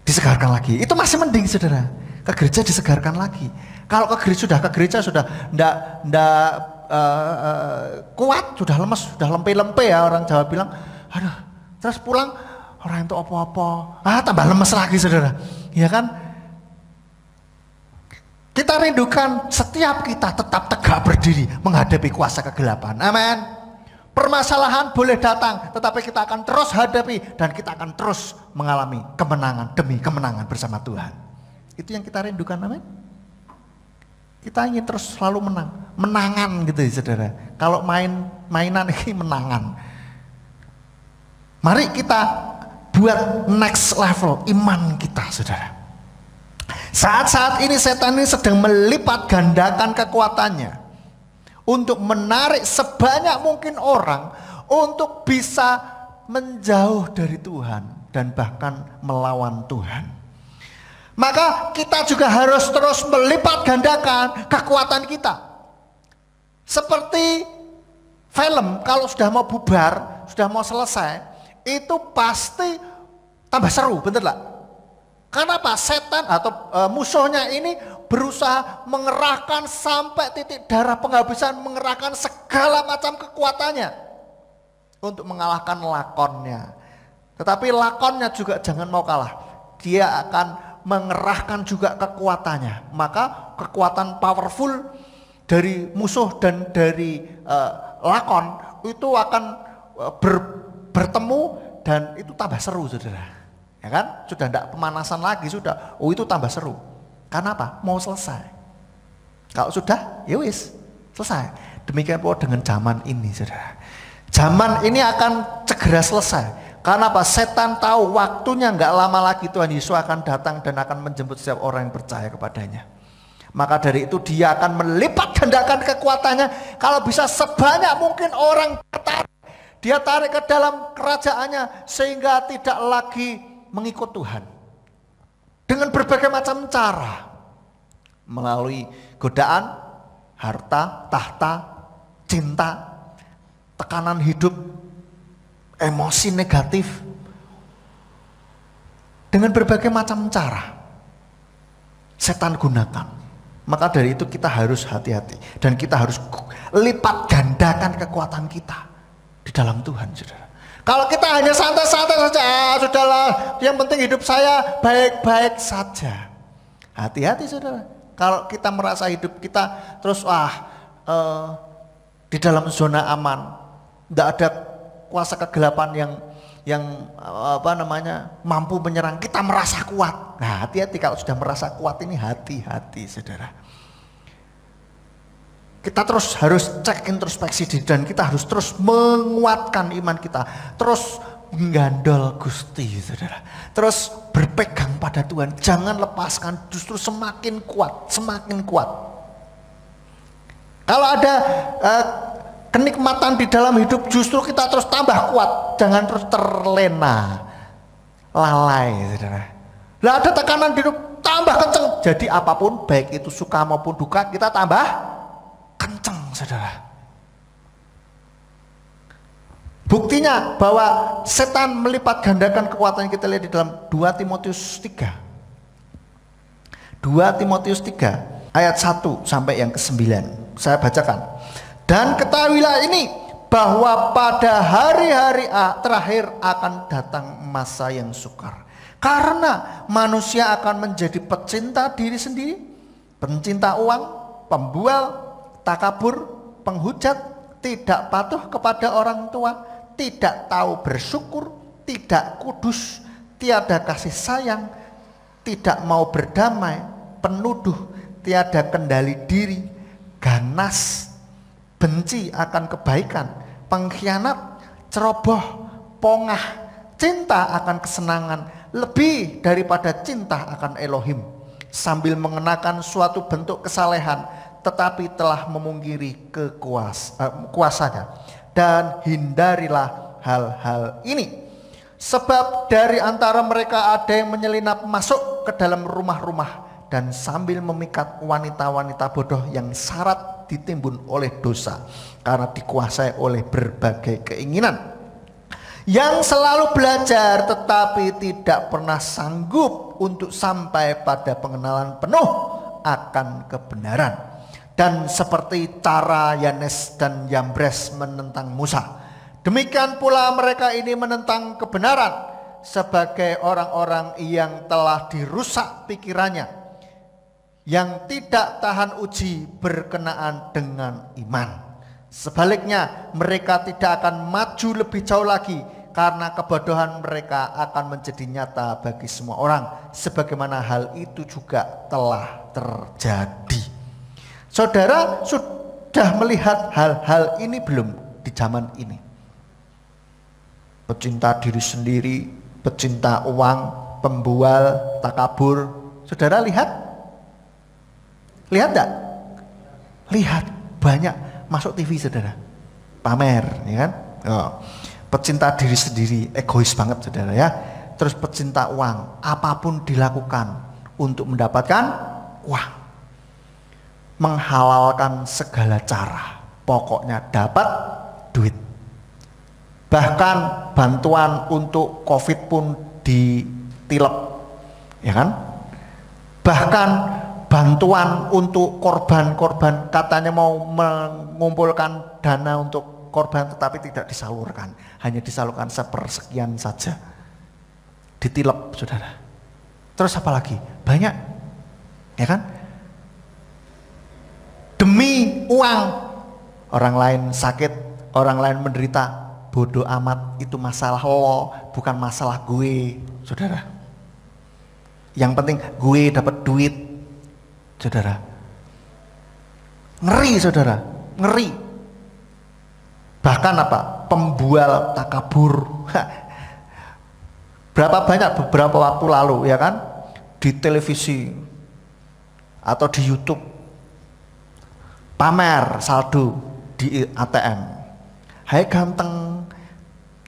disegarkan lagi. Itu masih mending, saudara, ke gereja disegarkan lagi. Kalau ke gereja sudah ndak kuat, sudah lemes, sudah lempe-lempe, ya orang Jawa bilang, aduh, terus pulang orang itu apa-apa, tambah lemes lagi, saudara, ya kan? Kita rindukan setiap kita tetap tegak berdiri menghadapi kuasa kegelapan. Amin. Permasalahan boleh datang, tetapi kita akan terus hadapi dan kita akan terus mengalami kemenangan demi kemenangan bersama Tuhan. Itu yang kita rindukan, amin. Kita ingin terus selalu menangan gitu ya, saudara. Kalau mainan ini menangan. Mari kita buat next level iman kita, saudara. Saat-saat ini setan ini sedang melipat gandakan kekuatannya untuk menarik sebanyak mungkin orang untuk bisa menjauh dari Tuhan dan bahkan melawan Tuhan. Maka kita juga harus terus melipat gandakan kekuatan kita. Seperti film, kalau sudah mau bubar, sudah mau selesai, itu pasti tambah seru, bener lah. Karena apa? Setan atau musuhnya ini berusaha mengerahkan sampai titik darah penghabisan, mengerahkan segala macam kekuatannya untuk mengalahkan lakonnya. Tetapi lakonnya juga jangan mau kalah. Dia akan mengerahkan juga kekuatannya. Maka kekuatan powerful dari musuh dan dari lakon itu akan bertemu dan itu tambah seru, saudara. Ya kan? Sudah tidak pemanasan lagi, sudah. Oh, itu tambah seru. Karena apa? Mau selesai. Kalau sudah, ya wis, selesai. Demikian pula dengan zaman ini, saudara. Zaman ini akan segera selesai. Karena apa? Setan tahu waktunya nggak lama lagi Tuhan Yesus akan datang dan akan menjemput setiap orang yang percaya kepadanya. Maka dari itu dia akan melipat gandakan kekuatannya. Kalau bisa sebanyak mungkin orang dia tarik ke dalam kerajaannya sehingga tidak lagi mengikut Tuhan dengan berbagai macam cara, melalui godaan, harta, tahta, cinta, tekanan hidup, emosi negatif, dengan berbagai macam cara setan gunakan. Maka dari itu kita harus hati-hati dan kita harus lipat gandakan kekuatan kita di dalam Tuhan, saudara. Kalau kita hanya santai-santai saja, sudahlah, yang penting hidup saya baik-baik saja. Hati-hati, saudara. Kalau kita merasa hidup kita terus di dalam zona aman, tidak ada kuasa kegelapan yang mampu menyerang. Kita merasa kuat. Nah, hati-hati kalau sudah merasa kuat ini, hati-hati saudara. Kita terus harus cek introspeksi diri dan kita harus terus menguatkan iman kita, terus menggandol Gusti saudara, terus berpegang pada Tuhan, jangan lepaskan, justru semakin kuat, semakin kuat. Kalau ada kenikmatan di dalam hidup, justru kita terus tambah kuat, jangan terus terlena, lalai saudara. Lah ada tekanan di hidup, tambah kenceng, jadi apapun baik itu suka maupun duka kita tambah kenceng saudara. Buktinya bahwa setan melipat gandakan kekuatan, kita lihat di dalam 2 Timotius 3. 2 Timotius 3 ayat 1 sampai yang ke-9. Saya bacakan. Dan ketahuilah ini, bahwa pada hari-hari terakhir akan datang masa yang sukar. Karena manusia akan menjadi pecinta diri sendiri, pencinta uang, pembual, takabur, penghujat, tidak patuh kepada orang tua, tidak tahu bersyukur, tidak kudus, tiada kasih sayang, tidak mau berdamai, penuduh, tiada kendali diri, ganas, benci akan kebaikan, pengkhianat, ceroboh, pongah, cinta akan kesenangan lebih daripada cinta akan Elohim, sambil mengenakan suatu bentuk kesalehan, tetapi telah memungkiri kuasanya. Dan hindarilah hal-hal ini, sebab dari antara mereka ada yang menyelinap masuk ke dalam rumah-rumah dan sambil memikat wanita-wanita bodoh yang syarat ditimbun oleh dosa, karena dikuasai oleh berbagai keinginan, yang selalu belajar tetapi tidak pernah sanggup untuk sampai pada pengenalan penuh akan kebenaran. Dan seperti cara Yanes dan Yambres menentang Musa, demikian pula mereka ini menentang kebenaran, sebagai orang-orang yang telah dirusak pikirannya, yang tidak tahan uji berkenaan dengan iman. Sebaliknya mereka tidak akan maju lebih jauh lagi, karena kebodohan mereka akan menjadi nyata bagi semua orang, sebagaimana hal itu juga telah terjadi. Saudara sudah melihat hal-hal ini belum di zaman ini? Pecinta diri sendiri, pecinta uang, pembual, takabur. Saudara lihat? Lihat enggak? Lihat, banyak masuk TV saudara. Pamer, ya kan? Oh. Pecinta diri sendiri, egois banget saudara ya. Terus pecinta uang, apapun dilakukan untuk mendapatkan uang. Menghalalkan segala cara, pokoknya dapat duit. Bahkan bantuan untuk COVID pun ditilep, ya kan? Bahkan bantuan untuk korban-korban, katanya mau mengumpulkan dana untuk korban tetapi tidak disalurkan, hanya disalurkan sepersekian saja, ditilep saudara. Terus apa lagi? Banyak, ya kan? Demi uang, orang lain sakit, orang lain menderita, bodoh amat, itu masalah lo, bukan masalah gue, saudara. Yang penting gue dapat duit, saudara. Ngeri saudara, ngeri. Bahkan apa? Pembual takabur. Berapa banyak beberapa waktu lalu, ya kan, di televisi atau di YouTube, pamer saldo di ATM. Hai ganteng,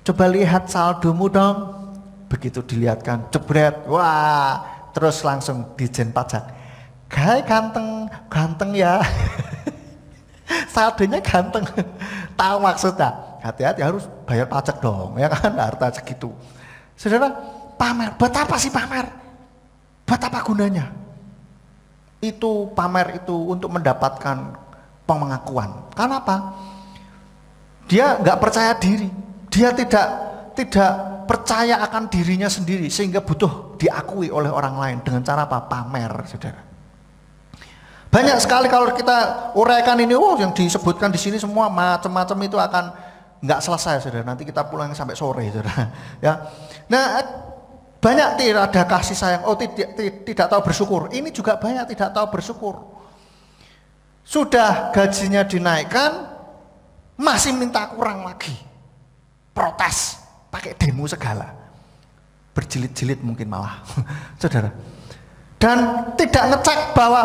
coba lihat saldomu dong. Begitu dilihatkan, jebret, wah, terus langsung dijen pajak. Hai ganteng, ganteng ya. Saldonya ganteng. Tahu maksudnya? Hati-hati, harus bayar pajak dong, ya kan, harta segitu. Saudara, pamer, buat apa sih pamer? Buat apa gunanya? Itu pamer itu untuk mendapatkan pengakuan. Karena apa? Dia nggak percaya diri, dia tidak percaya akan dirinya sendiri, sehingga butuh diakui oleh orang lain dengan cara apa? Pamer, saudara. Banyak sekali kalau kita uraikan ini, yang disebutkan di sini semua macam-macam itu akan nggak selesai, saudara. Nanti kita pulang sampai sore, saudara. Ya, nah banyak tidak ada kasih sayang. Tidak tahu bersyukur. Ini juga banyak tidak tahu bersyukur. Sudah gajinya dinaikkan, masih minta kurang lagi. Protes, pakai demo segala. Berjilid-jilid mungkin malah, saudara. Dan tidak ngecek bahwa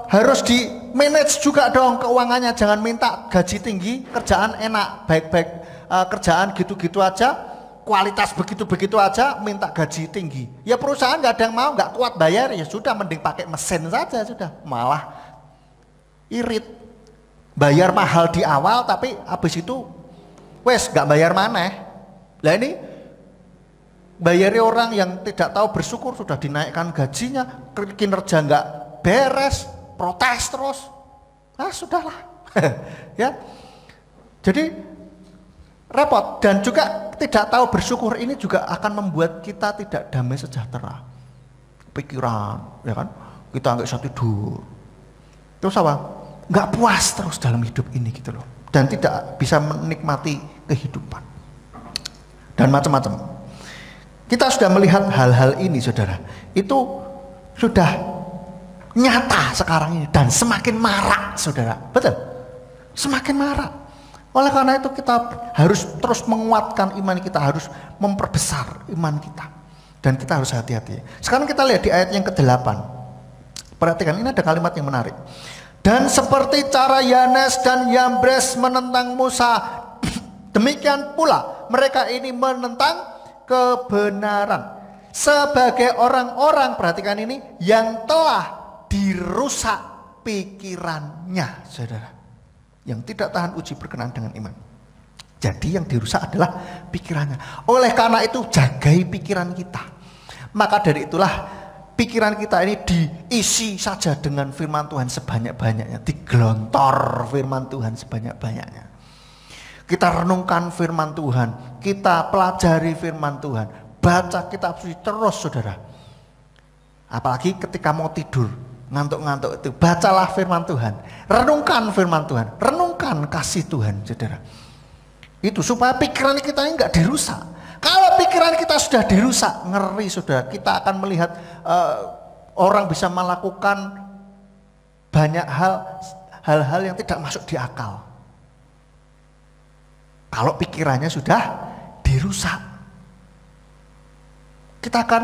harus di manage juga dong keuangannya. Jangan minta gaji tinggi, kerjaan enak, baik-baik kerjaan gitu-gitu aja, kualitas begitu-begitu aja, minta gaji tinggi. Ya perusahaan nggak ada yang mau, nggak kuat bayar, ya sudah mending pakai mesin saja sudah. Malah irit, bayar mahal di awal tapi habis itu wes nggak bayar maneh. Lah ini bayari orang yang tidak tahu bersyukur, sudah dinaikkan gajinya, kinerja nggak beres, protes terus. Sudahlah. Ya. Jadi repot, dan juga tidak tahu bersyukur ini juga akan membuat kita tidak damai sejahtera. Pikiran, ya kan? Kita nggak bisa tidur. Terus apa? Nggak puas terus dalam hidup ini gitu loh. Dan tidak bisa menikmati kehidupan. Dan macam-macam. Kita sudah melihat hal-hal ini, saudara. Itu sudah nyata sekarang ini dan semakin marak, saudara. Betul? Semakin marak. Oleh karena itu kita harus terus menguatkan iman kita, harus memperbesar iman kita. Dan kita harus hati-hati. Sekarang kita lihat di ayat yang ke-8. Perhatikan, ini ada kalimat yang menarik. Dan seperti cara Yanes dan Yambres menentang Musa, demikian pula mereka ini menentang kebenaran sebagai orang-orang, perhatikan ini, yang telah dirusak pikirannya, saudara, yang tidak tahan uji berkenan dengan iman. Jadi yang dirusak adalah pikirannya. Oleh karena itu jagai pikiran kita. Maka dari itulah pikiran kita ini diisi saja dengan firman Tuhan sebanyak-banyaknya, digelontor firman Tuhan sebanyak-banyaknya. Kita renungkan firman Tuhan, kita pelajari firman Tuhan, baca kitab suci terus, saudara. Apalagi ketika mau tidur, ngantuk-ngantuk itu, bacalah firman Tuhan, renungkan firman Tuhan, renungkan kasih Tuhan, saudara. Itu supaya pikiran kita ini nggak dirusak. Kalau pikiran kita sudah dirusak, ngeri, saudara. Kita akan melihat orang bisa melakukan banyak hal-hal yang tidak masuk di akal. Kalau pikirannya sudah dirusak, kita akan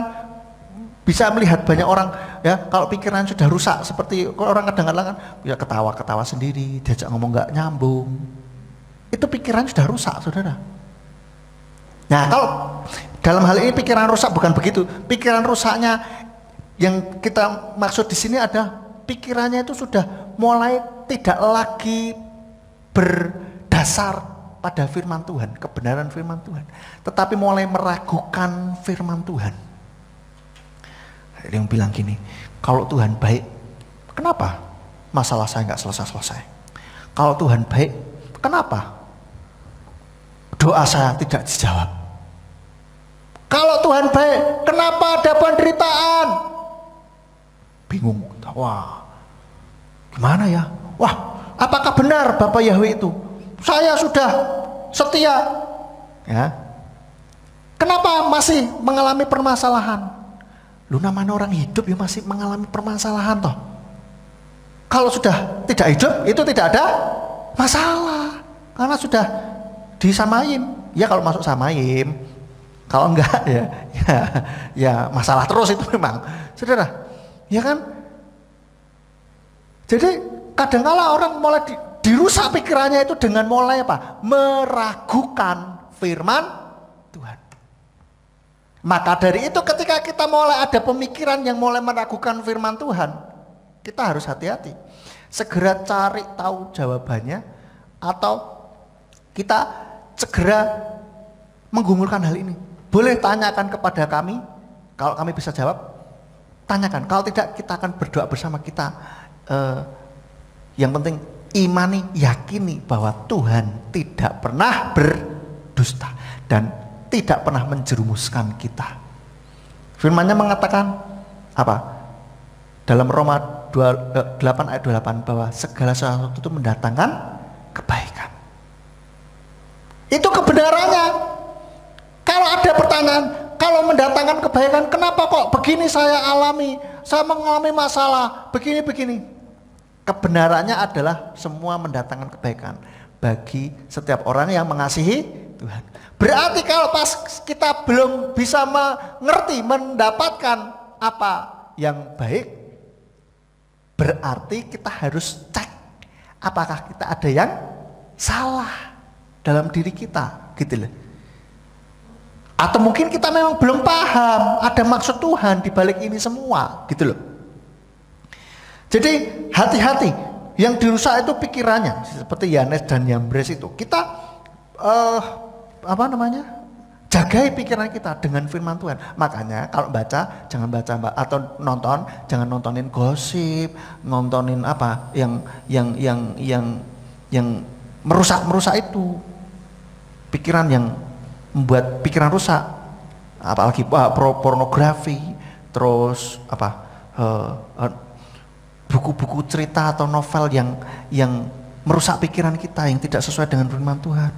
bisa melihat banyak orang, ya, kalau pikiran sudah rusak, seperti orang kadang-kadang kan ya ketawa-ketawa sendiri, diajak ngomong nggak nyambung, itu pikiran sudah rusak, saudara. Nah, kalau dalam hal ini pikiran rusak bukan begitu. Pikiran rusaknya yang kita maksud di sini ada pikirannya itu sudah mulai tidak lagi berdasar pada firman Tuhan, kebenaran firman Tuhan, tetapi mulai meragukan firman Tuhan. Ada yang bilang gini, kalau Tuhan baik, kenapa masalah saya nggak selesai-selesai? Kalau Tuhan baik, kenapa doa saya tidak dijawab? Kalau Tuhan baik, kenapa ada penderitaan? Bingung, wah, gimana ya? Wah, apakah benar Bapak Yahweh itu? Saya sudah setia, ya. Kenapa masih mengalami permasalahan? Lu namanya orang hidup ya masih mengalami permasalahan toh. Kalau sudah tidak hidup itu tidak ada masalah, karena sudah disamain. Ya kalau masuk samain, kalau enggak ya masalah terus itu memang, saudara. Ya kan? Jadi kadang-kala orang mulai dirusak pikirannya itu dengan mulai apa? Meragukan firman Tuhan. Maka dari itu ketika kita mulai ada pemikiran yang mulai meragukan firman Tuhan, kita harus hati-hati. Segera cari tahu jawabannya, atau kita segera menggumulkan hal ini. Boleh tanyakan kepada kami, kalau kami bisa jawab, tanyakan. Kalau tidak, kita akan berdoa bersama kita. Yang penting imani, yakini bahwa Tuhan tidak pernah berdusta dan tidak pernah menjerumuskan kita. Firman-Nya mengatakan apa? Dalam Roma 8 ayat 28 bahwa segala sesuatu itu mendatangkan kebaikan. Itu kebenarannya. Kalau ada pertanyaan, kalau mendatangkan kebaikan, kenapa kok begini saya alami? Saya mengalami masalah begini-begini. Kebenarannya adalah semua mendatangkan kebaikan bagi setiap orang yang mengasihi Tuhan. Berarti kalau pas kita belum bisa mengerti, mendapatkan apa yang baik, berarti kita harus cek apakah kita ada yang salah dalam diri kita, gitu loh. Atau mungkin kita memang belum paham ada maksud Tuhan di balik ini semua, gitu loh. Jadi hati-hati, yang dirusak itu pikirannya, seperti Yanes dan Yambres itu. Kita jagai pikiran kita dengan firman Tuhan. Makanya kalau baca jangan baca atau nonton, jangan nontonin gosip, nontonin apa yang merusak itu. Pikiran yang membuat pikiran rusak, apalagi pornografi, terus buku-buku cerita atau novel yang merusak pikiran kita, yang tidak sesuai dengan firman Tuhan.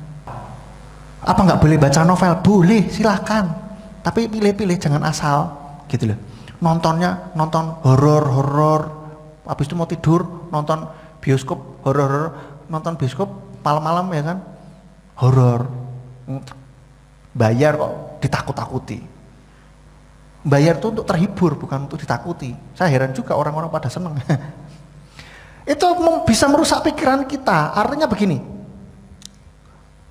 Apa nggak boleh baca novel? Boleh, silahkan. Tapi pilih-pilih, jangan asal, gitu loh. Nontonnya nonton horor, habis itu mau tidur nonton bioskop horor, nonton bioskop malam-malam ya kan, horor. Bayar kok ditakut-takuti. Bayar itu untuk terhibur, bukan untuk ditakuti. Saya heran juga orang-orang pada seneng. Itu bisa merusak pikiran kita. Artinya begini,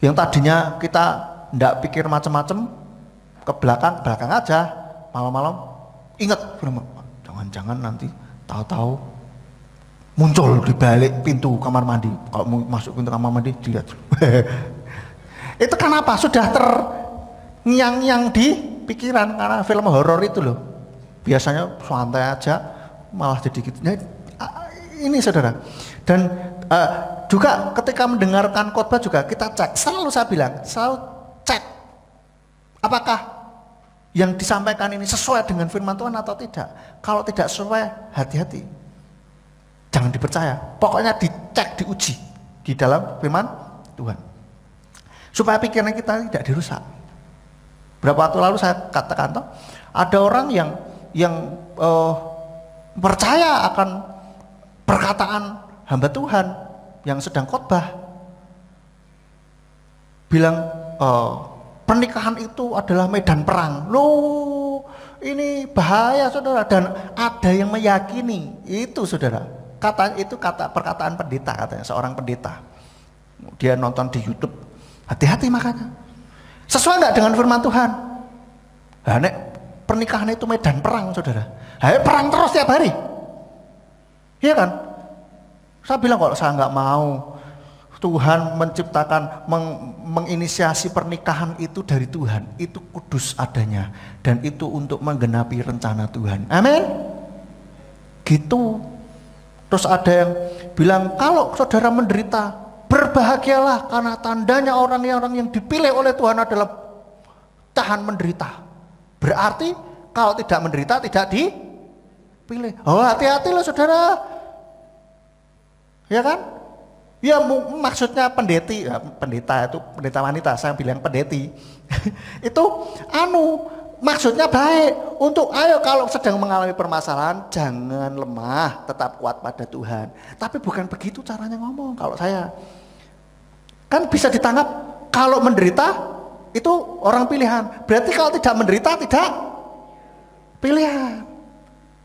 yang tadinya kita ndak pikir macam-macam, ke belakang aja, malam-malam ingat, jangan-jangan nanti tahu-tahu muncul di balik pintu kamar mandi. Kalau mau masuk pintu kamar mandi dilihat. Itu kenapa? Sudah terngiang-ngiang di pikiran karena film horor itu loh. Biasanya santai aja, malah jadi gitu. Nah, ini saudara. Dan juga ketika mendengarkan khotbah juga kita cek. Selalu saya bilang, selalu cek apakah yang disampaikan ini sesuai dengan firman Tuhan atau tidak. Kalau tidak sesuai, hati-hati. Jangan dipercaya. Pokoknya dicek, diuji di dalam firman Tuhan. Supaya pikiran kita tidak dirusak. Berapa waktu lalu saya katakan toh, ada orang yang percaya akan perkataan hamba Tuhan yang sedang khotbah, bilang pernikahan itu adalah medan perang. Loh, ini bahaya saudara. Dan ada yang meyakini itu saudara. Perkataan pendeta, katanya seorang pendeta. Dia nonton di YouTube. Hati-hati makanya. Sesuai nggak dengan firman Tuhan? Nah, nek pernikahan itu medan perang, saudara. Perang terus tiap hari. Iya kan? Saya bilang kalau saya nggak mau, Tuhan menciptakan, menginisiasi pernikahan itu dari Tuhan. Itu kudus adanya. Dan itu untuk menggenapi rencana Tuhan. Amin. Gitu. Terus ada yang bilang kalau saudara menderita, berbahagialah karena tandanya orang-orang yang dipilih oleh Tuhan adalah tahan menderita. Berarti kalau tidak menderita tidak dipilih. Oh, hati-hati loh saudara. Ya kan? Ya maksudnya pendeta itu pendeta wanita, saya bilang pendeti. Itu maksudnya baik untuk ayo kalau sedang mengalami permasalahan jangan lemah, tetap kuat pada Tuhan. Tapi bukan begitu caranya ngomong. Kalau saya kan bisa ditangkap kalau menderita itu orang pilihan. Berarti kalau tidak menderita tidak pilihan.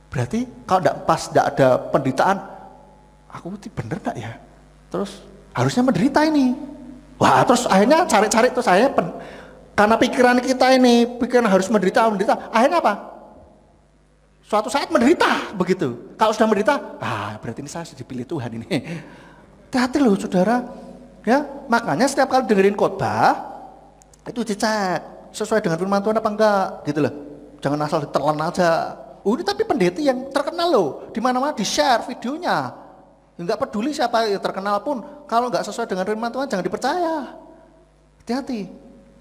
Berarti kalau tidak ada penderitaan, aku bener enggak ya? Terus harusnya menderita ini. Wah, terus akhirnya cari-cari tuh saya karena pikiran kita ini pikiran harus menderita. Akhirnya apa? Suatu saat menderita begitu. Kalau sudah menderita, berarti ini saya sudah dipilih Tuhan ini. Hati-hati loh saudara. Ya, makanya setiap kali dengerin khotbah itu dicek sesuai dengan firman Tuhan apa enggak, gitu loh. Jangan asal ditelan aja. Ini tapi pendeta yang terkenal loh, di mana-mana di-share videonya. Enggak peduli siapa yang terkenal pun, kalau enggak sesuai dengan firman Tuhan jangan dipercaya. Hati-hati.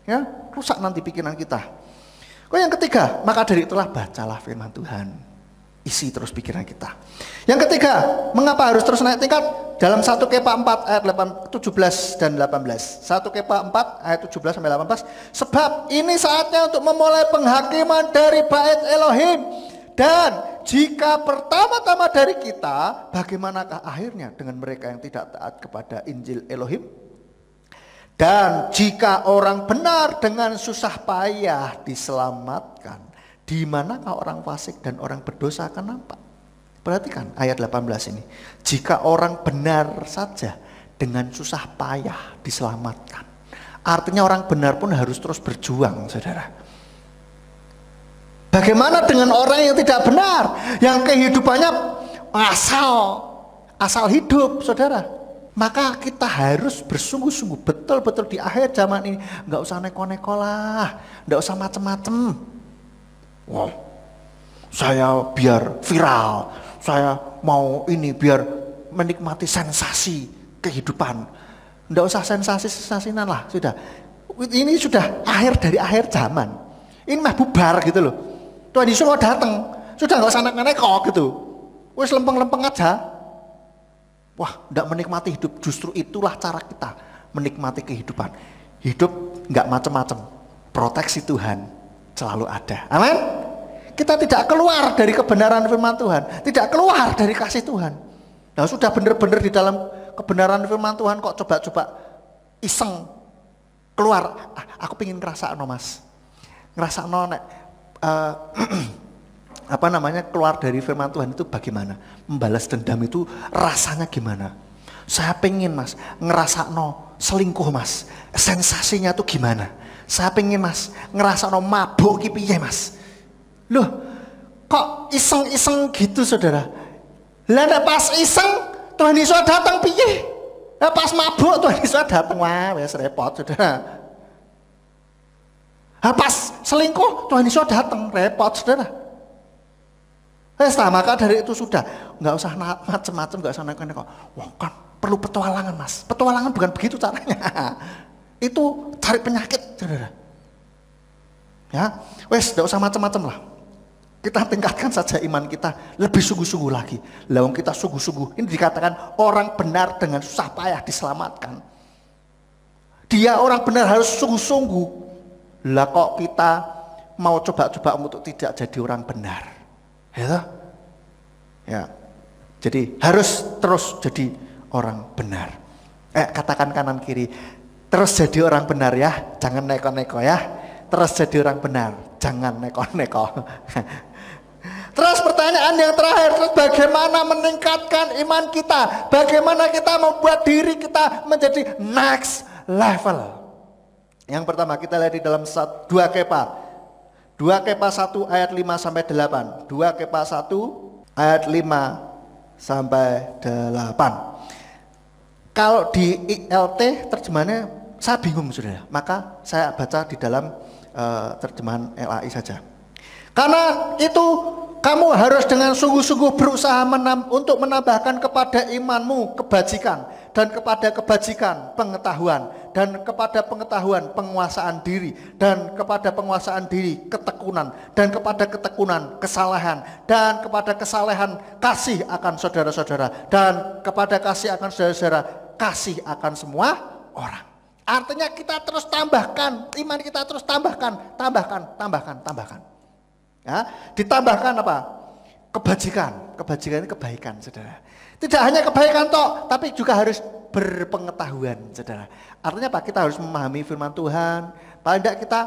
Ya, rusak nanti pikiran kita. Yang ketiga, maka dari itulah bacalah firman Tuhan. isi terus pikiran kita. Yang ketiga, mengapa harus terus naik tingkat? Dalam 1 Kepa 4 ayat 17 dan 18. 1 Kepa 4 ayat 17 sampai 18. Sebab ini saatnya untuk memulai penghakiman dari bait Elohim. Dan jika pertama-tama dari kita, bagaimanakah akhirnya dengan mereka yang tidak taat kepada Injil Elohim? Dan jika orang benar dengan susah payah diselamatkan, di manakah orang fasik dan orang berdosa akan nampak? Perhatikan ayat 18 ini. Jika orang benar saja dengan susah payah diselamatkan. Artinya orang benar pun harus terus berjuang, saudara. Bagaimana dengan orang yang tidak benar? Yang kehidupannya asal hidup, saudara. Maka kita harus bersungguh-sungguh betul-betul di akhir zaman ini. Nggak usah neko-neko lah, nggak usah macem-macem. Wow, saya biar viral, saya mau ini biar menikmati sensasi kehidupan. Nggak usah sensasi-sensasinan lah, sudah. Ini sudah akhir dari akhir zaman. Ini mah bubar gitu loh. Tuhan Yesus mau datang, sudah nggak usah neko-neko gitu. Wes lempeng-lempeng aja. Wah, nggak menikmati hidup. Justru itulah cara kita menikmati kehidupan. Hidup nggak macam-macam. Proteksi Tuhan selalu ada. Amin. Kita tidak keluar dari kebenaran firman Tuhan, tidak keluar dari kasih Tuhan. Nah, sudah benar-benar di dalam kebenaran firman Tuhan kok coba-coba iseng keluar. Aku pengen ngerasa Mas. Ngerasa nek apa namanya keluar dari firman Tuhan itu bagaimana? Membalas dendam itu rasanya gimana? Saya pengen Mas ngerasakno selingkuh Mas. Sensasinya tuh gimana? Saya pengen Mas ngerasakno mabuk ki piye Mas? Loh, kok iseng-iseng gitu saudara? Lah nek pas iseng Tuhan Yesus datang piye? Lah pas mabuk Tuhan Yesus datang, wah wis repot saudara. Lah pas selingkuh Tuhan Yesus datang, repot saudara. Maka dari itu sudah nggak usah macam-macam, nggak usah neko-neko. Wah kan perlu petualangan Mas. Petualangan bukan begitu caranya. Itu cari penyakit, saudara. Ya, wes nggak usah macam-macam lah. Kita tingkatkan saja iman kita lebih sungguh-sungguh lagi. Lawang kita sungguh-sungguh. Ini dikatakan orang benar dengan susah payah diselamatkan. Dia orang benar harus sungguh-sungguh. Lah kok kita mau coba-coba untuk tidak jadi orang benar? Ya, jadi harus terus jadi orang benar. Katakan kanan kiri, terus jadi orang benar ya, jangan neko-neko ya. Terus jadi orang benar, jangan neko-neko. Terus pertanyaan yang terakhir, terus bagaimana meningkatkan iman kita? Bagaimana kita membuat diri kita menjadi next level? Yang pertama kita lihat di dalam 2 Kepa. 2 Kepa 1 ayat 5 sampai 8. 2 Kepa 1 ayat 5 sampai 8. Kalau di ILT terjemahannya saya bingung Saudara. Maka saya baca di dalam terjemahan LAI saja. Karena itu kamu harus dengan sungguh-sungguh berusaha untuk menambahkan kepada imanmu kebajikan, dan kepada kebajikan pengetahuan, dan kepada pengetahuan penguasaan diri, dan kepada penguasaan diri ketekunan, dan kepada ketekunan kesalehan, dan kepada kesalehan kasih akan saudara-saudara, dan kepada kasih akan saudara-saudara kasih akan semua orang. Artinya kita terus tambahkan, iman kita terus tambahkan. Ya, ditambahkan apa? Kebajikan. Kebajikan ini kebaikan, saudara. Tidak hanya kebaikan toh, tapi juga harus berpengetahuan, saudara. Artinya apa? Kita harus memahami firman Tuhan. Paling tidak kita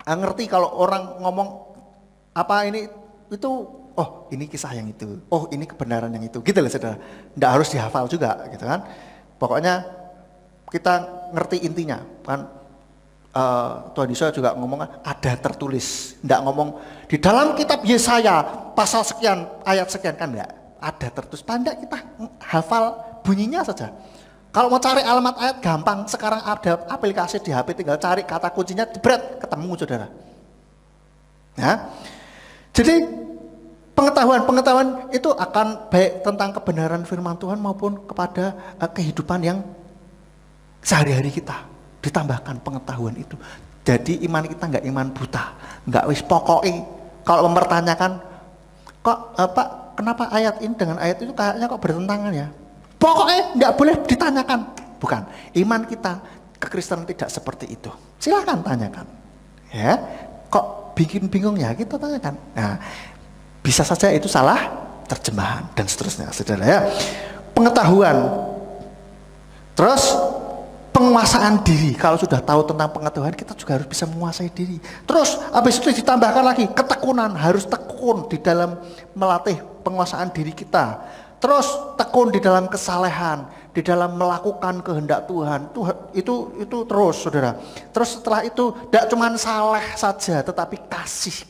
ngerti kalau orang ngomong apa ini itu, oh ini kisah yang itu, oh ini kebenaran yang itu, gitu loh, saudara. Tidak harus dihafal juga, gitu kan? Pokoknya kita ngerti intinya, kan? Tuhan Yesus juga ngomong ada tertulis, tidak ngomong di dalam kitab Yesaya pasal sekian ayat sekian, kan enggak ada tertulis. Pandai kita hafal bunyinya saja. Kalau mau cari alamat ayat gampang, sekarang ada aplikasi di HP, tinggal cari kata kuncinya, jebret, ketemu saudara. Ya, jadi pengetahuan itu akan baik tentang kebenaran firman Tuhan maupun kepada kehidupan yang sehari-hari kita. Ditambahkan pengetahuan itu. Jadi iman kita nggak iman buta, nggak wis pokoknya. Kalau mempertanyakan Kok Pak, kenapa ayat ini dengan ayat itu kayaknya kok bertentangan ya? Pokoknya nggak boleh ditanyakan. Bukan, iman kita kekristenan tidak seperti itu. Silakan tanyakan. Ya, kok bikin bingung ya? Kita tanyakan. Nah, bisa saja itu salah terjemahan dan seterusnya, saudara ya. Pengetahuan, terus penguasaan diri. Kalau sudah tahu tentang pengetahuan, kita juga harus bisa menguasai diri. Terus habis itu ditambahkan lagi ketekunan, harus tekun di dalam melatih penguasaan diri kita. Terus tekun di dalam kesalehan, di dalam melakukan kehendak Tuhan. Itu terus, saudara. Terus setelah itu tidak cuma saleh saja, tetapi kasih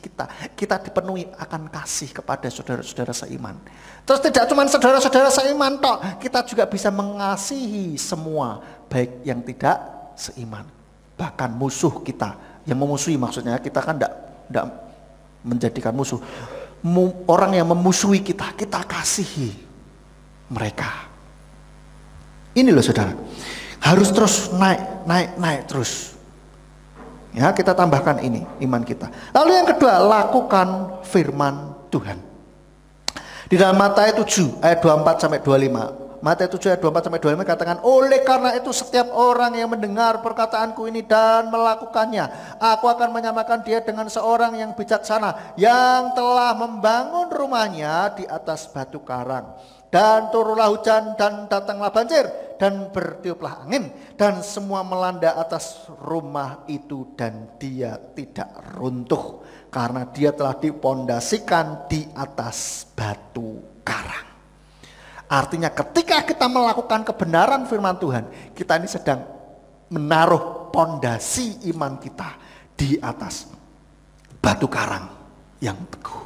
kita dipenuhi akan kasih kepada saudara-saudara seiman. Terus tidak cuma saudara-saudara seiman tok, kita juga bisa mengasihi semua, baik yang tidak seiman, bahkan musuh kita, yang memusuhi, maksudnya kita kan tidak menjadikan musuh. Orang yang memusuhi kita kasihi mereka. Ini loh saudara, harus terus naik terus. Ya, kita tambahkan ini iman kita. Lalu yang kedua, lakukan firman Tuhan. Di dalam Matius 7 ayat 24 sampai 25. Matius 7 ayat 24 sampai 25 katakan, oleh karena itu setiap orang yang mendengar perkataanku ini dan melakukannya, aku akan menyamakan dia dengan seorang yang bijaksana yang telah membangun rumahnya di atas batu karang. Dan turunlah hujan dan datanglah banjir dan bertiuplah angin dan semua melanda atas rumah itu dan dia tidak runtuh karena dia telah dipondasikan di atas batu karang. Artinya ketika kita melakukan kebenaran firman Tuhan, kita ini sedang menaruh pondasi iman kita di atas batu karang yang teguh,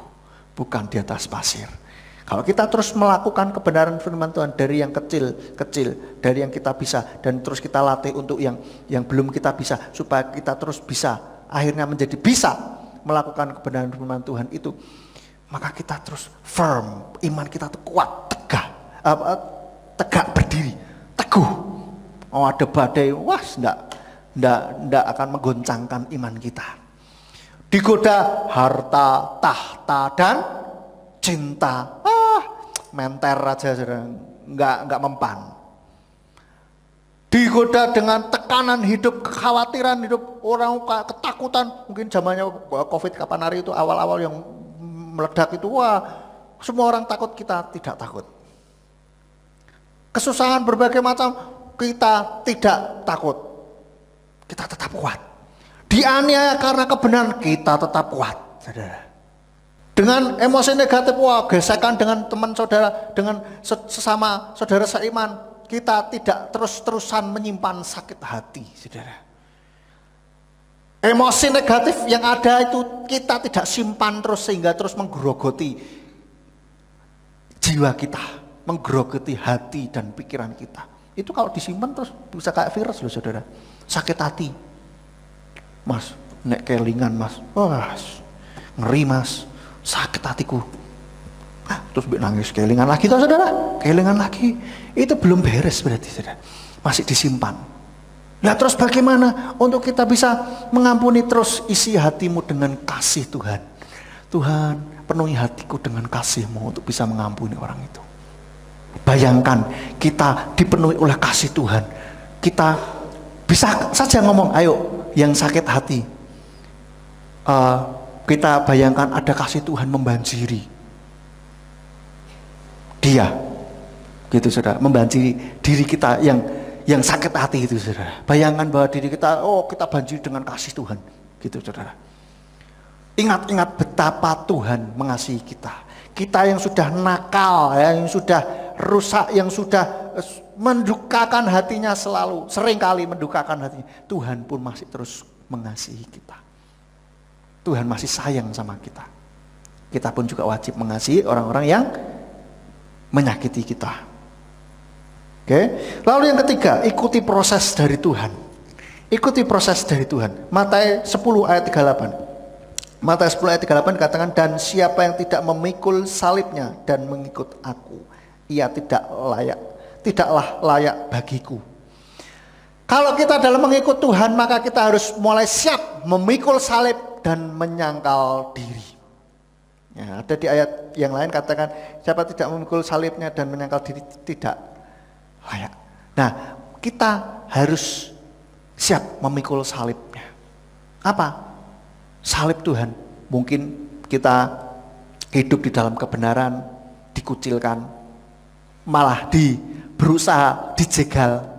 bukan di atas pasir. Kalau kita terus melakukan kebenaran firman Tuhan dari yang kecil, dari yang kita bisa, dan terus kita latih untuk yang belum kita bisa, supaya kita terus bisa, akhirnya menjadi bisa melakukan kebenaran firman Tuhan itu, maka kita terus firm, iman kita kuat, tegak berdiri, teguh. Oh, ada badai, wah, enggak akan menggoncangkan iman kita. Digoda harta, tahta, dan cinta, menter aja, nggak mempan. Digoda dengan tekanan hidup, kekhawatiran hidup, orang ketakutan. Mungkin zamannya COVID kapan hari itu awal-awal yang meledak itu, wah, semua orang takut, kita tidak takut. Kesusahan berbagai macam, kita tidak takut. Kita tetap kuat. Dianiaya karena kebenaran, kita tetap kuat, saudara. Dengan emosi negatif, wah, gesekan dengan teman saudara, dengan sesama saudara seiman, kita tidak terus-terusan menyimpan sakit hati, saudara. Emosi negatif yang ada itu kita tidak simpan terus sehingga terus menggerogoti jiwa kita, menggerogoti hati dan pikiran kita. Itu kalau disimpan terus bisa kayak virus loh, saudara. Sakit hati, mas, nek kelingan mas, wah, ngeri mas. Sakit hatiku, terus nangis kelingan lagi, toh saudara, kelingan lagi, itu belum beres berarti, saudara, masih disimpan. Nah, terus bagaimana untuk kita bisa mengampuni? Terus isi hatimu dengan kasih Tuhan. Tuhan, penuhi hatiku dengan kasih-Mu untuk bisa mengampuni orang itu. Bayangkan kita dipenuhi oleh kasih Tuhan, kita bisa saja ngomong, ayo yang sakit hati, kita bayangkan ada kasih Tuhan membanjiri dia, gitu saudara, membanjiri diri kita yang sakit hati itu, saudara. Bayangkan bahwa diri kita, oh, kita banjiri dengan kasih Tuhan, gitu saudara. Ingat-ingat betapa Tuhan mengasihi kita. Kita yang sudah nakal, yang sudah rusak, yang sudah mendukakan hatinya selalu, seringkali mendukakan hatinya, Tuhan pun masih terus mengasihi kita. Tuhan masih sayang sama kita. Kita pun juga wajib mengasihi orang-orang yang menyakiti kita. Oke. Lalu yang ketiga, ikuti proses dari Tuhan. Ikuti proses dari Tuhan. Matius 10 ayat 38. Matius 10 ayat 38 katakan, dan siapa yang tidak memikul salibnya dan mengikut aku, ia tidaklah layak bagiku. Kalau kita dalam mengikut Tuhan, maka kita harus mulai siap memikul salib dan menyangkal diri. Ya, ada di ayat yang lain katakan, siapa tidak memikul salibnya dan menyangkal diri tidak layak. Nah, kita harus siap memikul salibnya. Apa? Salib Tuhan. Mungkin kita hidup di dalam kebenaran, dikucilkan, malah berusaha dijegal.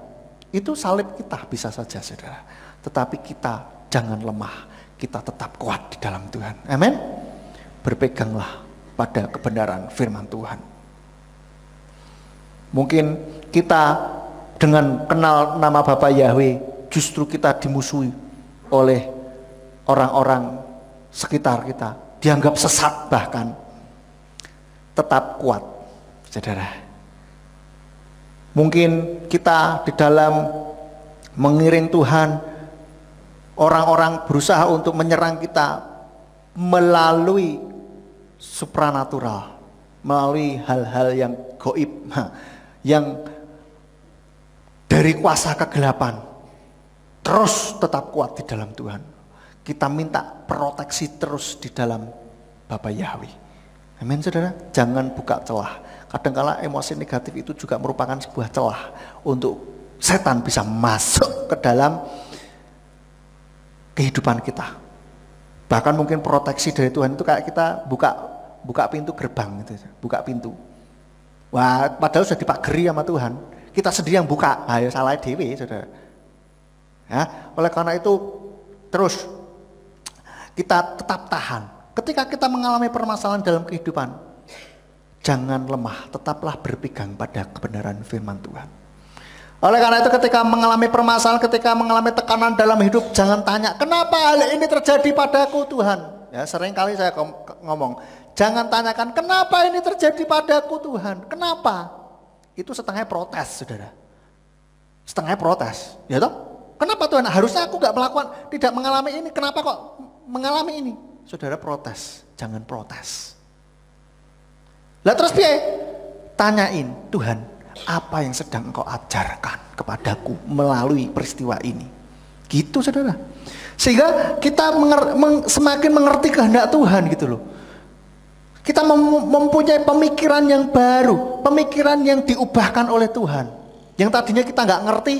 Itu salib kita bisa saja, saudara. Tetapi kita jangan lemah, kita tetap kuat di dalam Tuhan. Amin. Berpeganglah pada kebenaran firman Tuhan. Mungkin kita dengan kenal nama Bapa Yahweh, justru kita dimusuhi oleh orang-orang sekitar kita, dianggap sesat bahkan. Tetap kuat, saudara. Mungkin kita di dalam mengiring Tuhan, orang-orang berusaha untuk menyerang kita melalui supranatural, melalui hal-hal yang gaib, yang dari kuasa kegelapan. Terus tetap kuat di dalam Tuhan. Kita minta proteksi terus di dalam Bapa Yahweh. Amin, saudara. Jangan buka celah. Kadangkala emosi negatif itu juga merupakan sebuah celah untuk setan bisa masuk ke dalam kehidupan kita. Bahkan mungkin proteksi dari Tuhan itu kayak kita buka pintu gerbang gitu, buka pintu. Wah, padahal sudah dipagari sama Tuhan. Kita sendiri yang buka. Ayo salah dewe, saudara. Ya, oleh karena itu terus kita tetap tahan. Ketika kita mengalami permasalahan dalam kehidupan, jangan lemah, tetaplah berpegang pada kebenaran firman Tuhan. Oleh karena itu ketika mengalami permasalahan, ketika mengalami tekanan dalam hidup, jangan tanya, kenapa hal ini terjadi padaku Tuhan? Ya, sering kali saya ngomong, jangan tanyakan, kenapa ini terjadi padaku Tuhan? Kenapa? Itu setengah protes, saudara. Setengah protes, ya toh? Kenapa Tuhan? Harusnya aku gak melakukan, tidak mengalami ini, kenapa kok mengalami ini? Saudara protes, jangan protes. Lah terus piye? Tanyain, Tuhan, apa yang sedang engkau ajarkan kepadaku melalui peristiwa ini? Gitu, saudara. Sehingga kita semakin mengerti kehendak Tuhan gitu loh. Kita mempunyai pemikiran yang baru, pemikiran yang diubahkan oleh Tuhan. Yang tadinya kita nggak ngerti,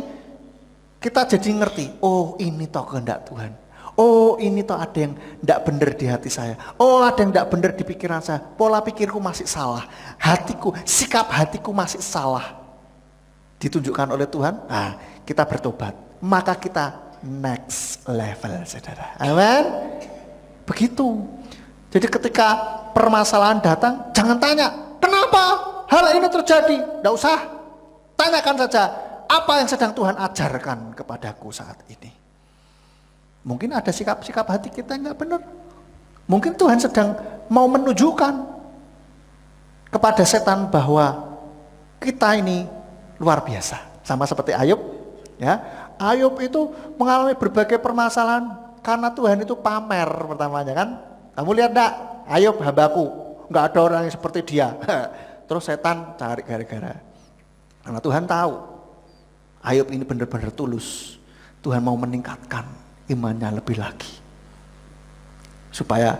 kita jadi ngerti. Oh, ini toh kehendak Tuhan. Oh, ini toh ada yang tidak benar di hati saya. Oh, ada yang tidak benar di pikiran saya. Pola pikirku masih salah. Hatiku, sikap hatiku masih salah. Ditunjukkan oleh Tuhan, nah kita bertobat. Maka kita next level, saudara. Amin. Begitu. Jadi ketika permasalahan datang, jangan tanya, kenapa hal ini terjadi? Tidak usah. Tanyakan saja, apa yang sedang Tuhan ajarkan kepadaku saat ini? Mungkin ada sikap-sikap hati kita yang nggak benar. Mungkin Tuhan sedang mau menunjukkan kepada setan bahwa kita ini luar biasa. Sama seperti Ayub, ya. Ayub itu mengalami berbagai permasalahan karena Tuhan itu pamer pertamanya kan. Kamu lihat enggak? Ayub hambaku, nggak ada orang yang seperti dia. Terus setan cari gara-gara. Karena Tuhan tahu Ayub ini benar-benar tulus. Tuhan mau meningkatkan imannya lebih lagi. Supaya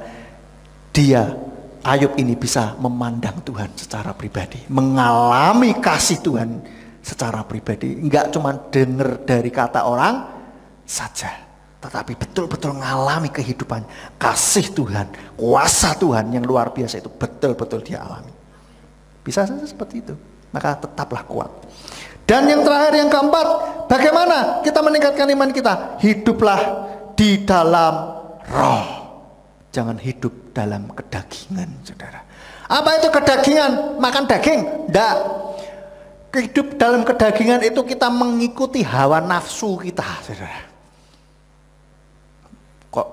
Ayub ini bisa memandang Tuhan secara pribadi. Mengalami kasih Tuhan secara pribadi. Enggak cuma dengar dari kata orang saja. Tetapi betul-betul mengalami kehidupan. Kasih Tuhan, kuasa Tuhan yang luar biasa itu betul-betul dia alami. Bisa saja seperti itu. Maka tetaplah kuat. Dan yang terakhir, yang keempat, bagaimana kita meningkatkan iman kita? Hiduplah di dalam roh. Jangan hidup dalam kedagingan, saudara. Apa itu kedagingan? Makan daging? Enggak. Hidup dalam kedagingan itu kita mengikuti hawa nafsu kita, saudara. Kok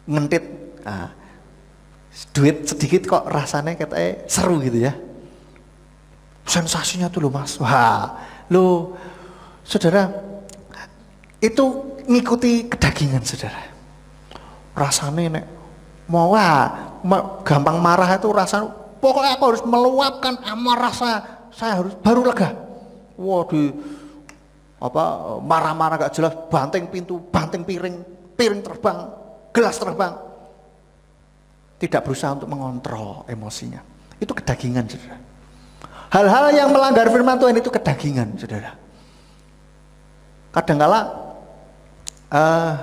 ngentit, nah, duit sedikit kok rasanya katanya seru gitu ya. Sensasinya tuh loh mas, wah, lo saudara itu ngikuti kedagingan saudara. Rasanya nek mau gampang marah itu rasanya, pokoknya aku harus meluapkan amarah saya harus baru lega. Wah marah-marah gak jelas, banting pintu, banting piring terbang, gelas terbang. tidak berusaha untuk mengontrol emosinya. Itu kedagingan, saudara. Hal-hal yang melanggar firman Tuhan itu kedagingan, saudara. Kadangkala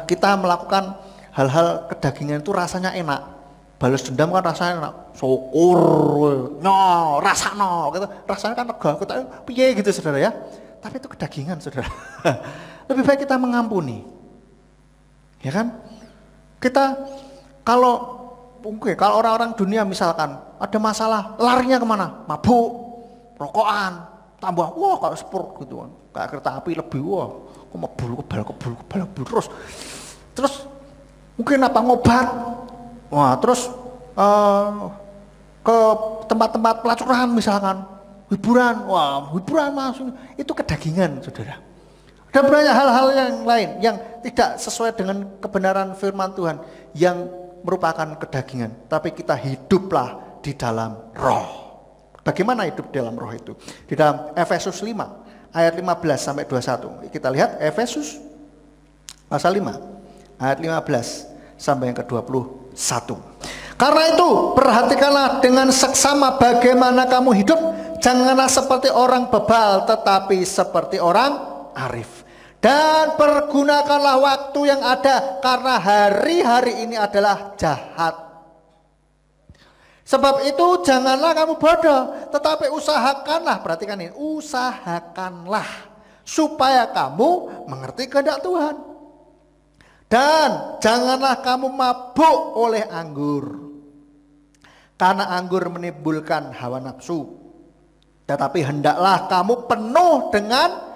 kita melakukan hal-hal kedagingan itu rasanya enak. Balas dendam kan rasanya enak. Syukur, rasanya gitu. Rasanya kan lega, kita piye gitu, saudara ya. Tapi itu kedagingan, saudara. Lebih baik kita mengampuni. Ya kan? Kita kalau orang-orang dunia misalkan ada masalah, larinya kemana? Mabuk, rokokan, tambah kayak spur gitu kan. Kayak kereta api lebih kebal terus mungkin apa ngobat. Terus ke tempat-tempat pelacuran misalkan, hiburan langsung itu kedagingan, saudara. Ada banyak hal-hal yang lain yang tidak sesuai dengan kebenaran firman Tuhan yang merupakan kedagingan. Tapi kita hiduplah di dalam roh. Bagaimana hidup dalam roh itu? Di dalam Efesus 5 ayat 15 sampai 21. Kita lihat Efesus pasal 5 ayat 15 sampai yang ke-21. Karena itu perhatikanlah dengan seksama bagaimana kamu hidup. Janganlah seperti orang bebal, tetapi seperti orang arif. Dan pergunakanlah waktu yang ada, karena hari-hari ini adalah jahat. Sebab itu janganlah kamu bodoh, tetapi usahakanlah, perhatikan ini, usahakanlah supaya kamu mengerti kehendak Tuhan. Dan janganlah kamu mabuk oleh anggur, karena anggur menimbulkan hawa nafsu. Tetapi hendaklah kamu penuh dengan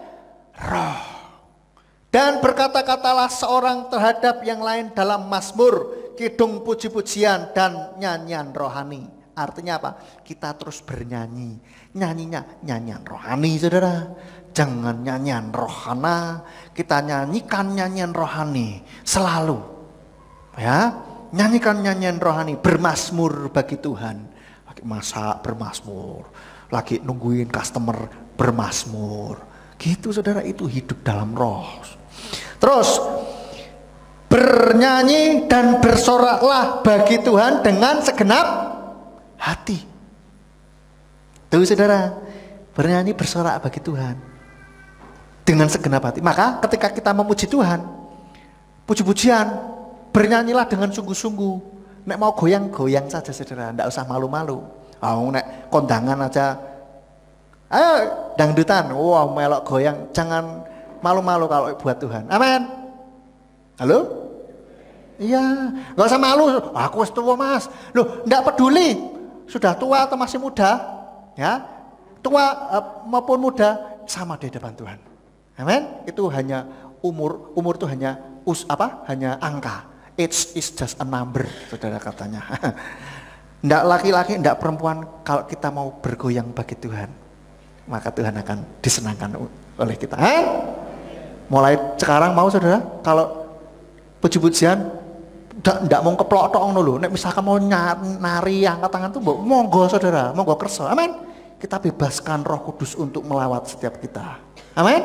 roh. Dan berkata-katalah seorang terhadap yang lain dalam mazmur, kidung puji-pujian dan nyanyian rohani. Artinya apa? Kita terus bernyanyi. Nyanyinya nyanyian rohani, saudara. Jangan nyanyian rohana. Kita nyanyikan nyanyian rohani selalu. Ya, nyanyikan nyanyian rohani, bermazmur bagi Tuhan. Lagi masak bermazmur, lagi nungguin customer bermazmur. Gitu, saudara, itu hidup dalam roh. Terus bernyanyi dan bersoraklah bagi Tuhan dengan segenap hati. Tuh, saudara, bernyanyi bersorak bagi Tuhan dengan segenap hati. Maka ketika kita memuji Tuhan, puji-pujian, bernyanyilah dengan sungguh-sungguh. Nek mau goyang-goyang saja, saudara, ndak usah malu-malu. Nek kondangan aja, ayo dangdutan, melok goyang, jangan malu-malu kalau buat Tuhan. Amin. Halo? Iya, nggak usah malu. Aku wis tua, Mas. Loh, nggak peduli sudah tua atau masih muda, ya. Tua maupun muda sama di depan Tuhan. Amin. Itu hanya umur itu hanya hanya angka. Age is just a number, saudara, katanya. Nggak laki-laki, nggak perempuan, kalau kita mau bergoyang bagi Tuhan, maka Tuhan akan disenangkan oleh kita. Mulai sekarang mau, saudara, kalau puji-pujian ndak mau keplok tok ngono lho. Nek misalkan mau nari angkat tangan tuh monggo, saudara, monggo kerso. Amin. Kita bebaskan Roh Kudus untuk melawat setiap kita. Amin.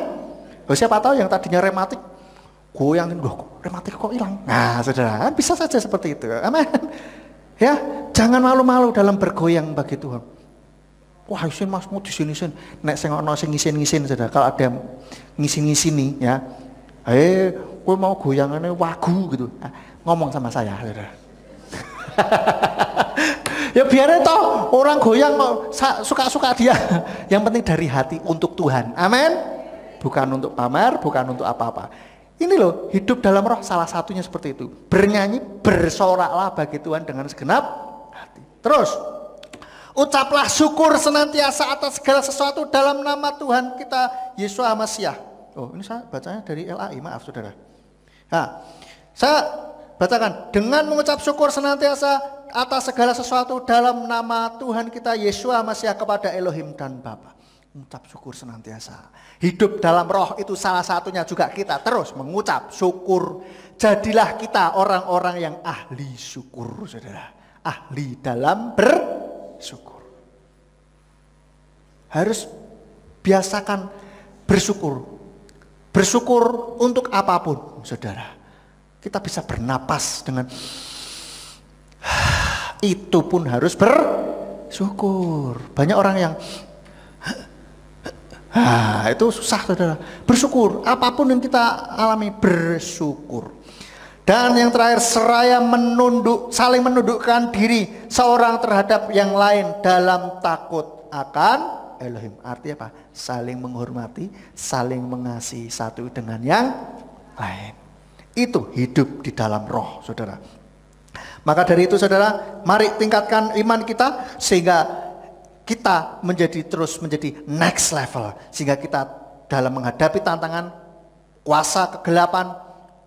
Siapa tahu yang tadinya rematik goyang, rematik kok hilang. Nah, saudara, bisa saja seperti itu. Amin. Ya, jangan malu-malu dalam bergoyang bagi Tuhan. Wah, isin Mas mau di sini sin. Nek sing ono sing ngisin-ngisin, saudara. Kalau ada ngisin-ngisini, ya. Kowe mau goyangane wagu gitu. Nah, ngomong sama saya, saudara. Ya biar toh orang goyang mau suka-suka dia. Yang penting dari hati untuk Tuhan. Amin. Bukan untuk pamer, bukan untuk apa-apa. Ini loh, hidup dalam roh salah satunya seperti itu. Bernyanyi, bersoraklah bagi Tuhan dengan segenap hati. Terus, ucaplah syukur senantiasa atas segala sesuatu dalam nama Tuhan kita Yesus Masiah. Oh, ini saya bacanya dari LAI, maaf saudara. Nah, saya bacakan, dengan mengucap syukur senantiasa atas segala sesuatu dalam nama Tuhan kita Yesus Masiah kepada Elohim dan Bapa. Mengucap syukur senantiasa. Hidup dalam roh itu salah satunya juga kita terus mengucap syukur. Jadilah kita orang-orang yang ahli syukur, saudara. Ahli dalam bersyukur. Harus biasakan bersyukur. Bersyukur untuk apapun, saudara. Kita bisa bernapas dengan itu pun harus bersyukur. Banyak orang yang itu susah saudara. Bersyukur, apapun yang kita alami bersyukur. Dan yang terakhir, seraya saling menundukkan diri seorang terhadap yang lain dalam takut akan Elohim. Artinya apa? Saling menghormati, saling mengasihi satu dengan yang lain. Itu hidup di dalam roh, saudara. Maka dari itu, saudara, mari tingkatkan iman kita sehingga kita terus menjadi next level. Sehingga kita dalam menghadapi tantangan kuasa kegelapan,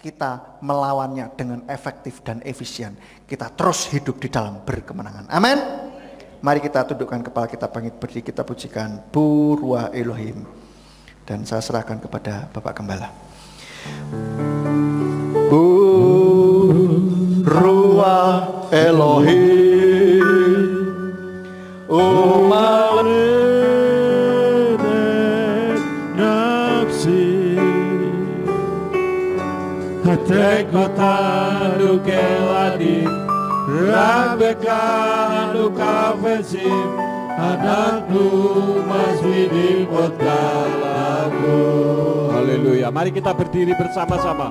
kita melawannya dengan efektif dan efisien. Kita terus hidup di dalam berkemenangan. Amin. Mari kita tundukkan kepala kita, bangkit berdiri, kita pujikan Bu Ruah Elohim. Dan saya serahkan kepada Bapak Gembala. Bu Ruah Elohim, nafsi hati kota dukeladi Rabeka anuka vesim anakku maswidi kotalaku. Haleluya. Mari kita berdiri bersama-sama.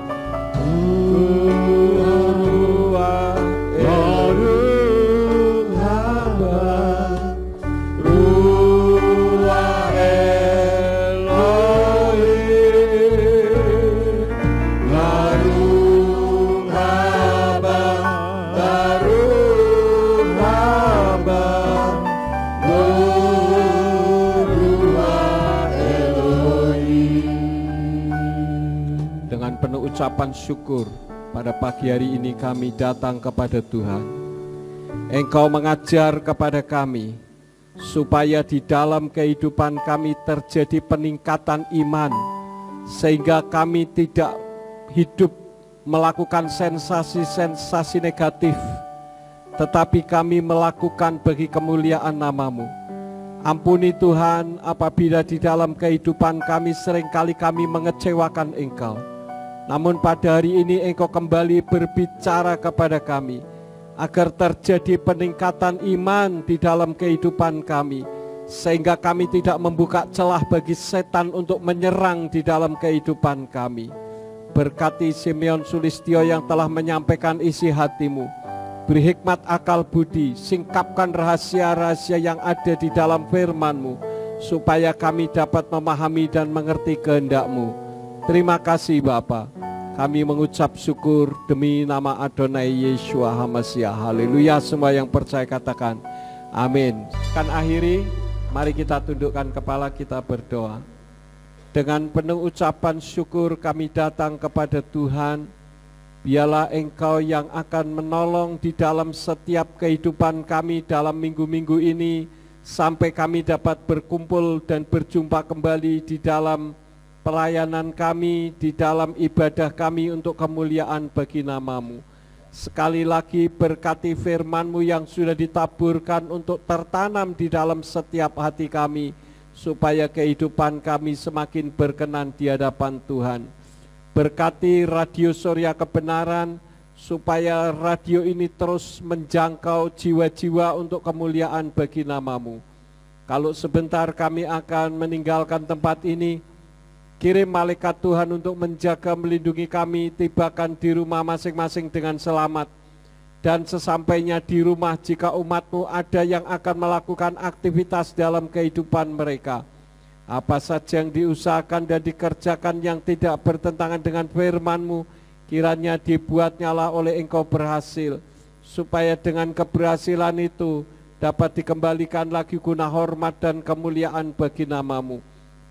Ucapan syukur pada pagi hari ini kami datang kepada Tuhan. Engkau mengajar kepada kami supaya di dalam kehidupan kami terjadi peningkatan iman, sehingga kami tidak hidup melakukan sensasi-sensasi negatif, tetapi kami melakukan bagi kemuliaan nama-Mu. Ampuni Tuhan apabila di dalam kehidupan kami seringkali kami mengecewakan Engkau. Namun pada hari ini Engkau kembali berbicara kepada kami agar terjadi peningkatan iman di dalam kehidupan kami, sehingga kami tidak membuka celah bagi setan untuk menyerang di dalam kehidupan kami. Berkati Simeon Sulistyo yang telah menyampaikan isi hati-Mu. Beri hikmat akal budi, singkapkan rahasia-rahasia yang ada di dalam firman-Mu, supaya kami dapat memahami dan mengerti kehendak-Mu. Terima kasih Bapa. Kami mengucap syukur demi nama Adonai Yeshua HaMashiach. Haleluya. Semua yang percaya katakan amin. Kan akhiri, mari kita tundukkan kepala, kita berdoa. Dengan penuh ucapan syukur kami datang kepada Tuhan. Biarlah Engkau yang akan menolong di dalam setiap kehidupan kami dalam minggu-minggu ini, sampai kami dapat berkumpul dan berjumpa kembali di dalam pelayanan kami, di dalam ibadah kami untuk kemuliaan bagi nama-Mu. Sekali lagi berkati firman-Mu yang sudah ditaburkan untuk tertanam di dalam setiap hati kami, supaya kehidupan kami semakin berkenan di hadapan Tuhan. Berkati Radio Surya Kebenaran, supaya radio ini terus menjangkau jiwa-jiwa untuk kemuliaan bagi nama-Mu. Kalau sebentar kami akan meninggalkan tempat ini, kirim malaikat Tuhan untuk menjaga melindungi kami, tibakan di rumah masing-masing dengan selamat. Dan sesampainya di rumah, jika umat-Mu ada yang akan melakukan aktivitas dalam kehidupan mereka, apa saja yang diusahakan dan dikerjakan yang tidak bertentangan dengan firman-Mu, kiranya dibuatnyalah oleh Engkau berhasil, supaya dengan keberhasilan itu dapat dikembalikan lagi guna hormat dan kemuliaan bagi nama-Mu.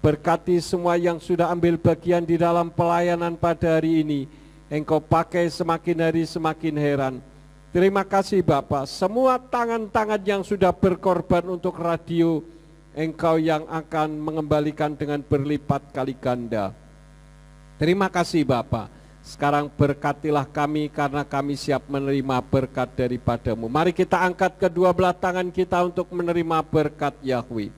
Berkati semua yang sudah ambil bagian di dalam pelayanan pada hari ini. Engkau pakai semakin hari semakin heran. Terima kasih Bapa. Semua tangan-tangan yang sudah berkorban untuk radio, Engkau yang akan mengembalikan dengan berlipat kali ganda. Terima kasih Bapa. Sekarang berkatilah kami, karena kami siap menerima berkat daripada-Mu. Mari kita angkat kedua belah tangan kita untuk menerima berkat Yahweh.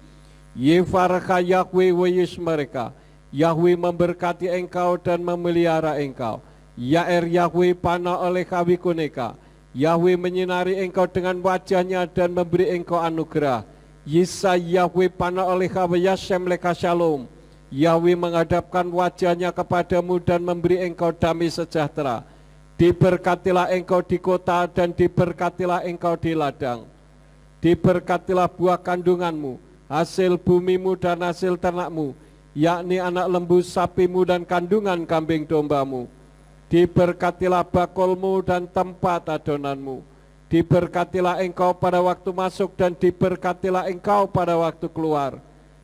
Yevarcha Yahweh wayis mereka. Yahweh memberkati engkau dan memelihara engkau. Yaer Yahweh pana oleh kawikuneka. Yahweh menyinari engkau dengan wajahnya dan memberi engkau anugerah. Yisa Yahweh pana oleh Yashem leka shalom. Yahweh menghadapkan wajahnya kepadamu dan memberi engkau damai sejahtera. Diberkatilah engkau di kota dan diberkatilah engkau di ladang. Diberkatilah buah kandunganmu, hasil bumimu dan hasil ternakmu, yakni anak lembu sapimu dan kandungan kambing dombamu. Diberkatilah bakulmu dan tempat adonanmu. Diberkatilah engkau pada waktu masuk dan diberkatilah engkau pada waktu keluar.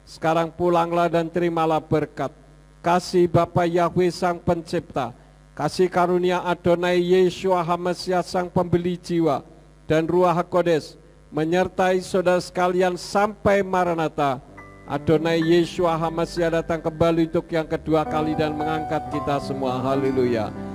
Sekarang pulanglah dan terimalah berkat. Kasih Bapa Yahweh Sang Pencipta, kasih karunia Adonai Yeshua HaMasiah Sang Pembeli jiwa, dan Ruach HaKodes menyertai saudara sekalian sampai Maranatha. Adonai Yeshua HaMasiah datang kembali untuk yang kedua kali dan mengangkat kita semua. Haleluya.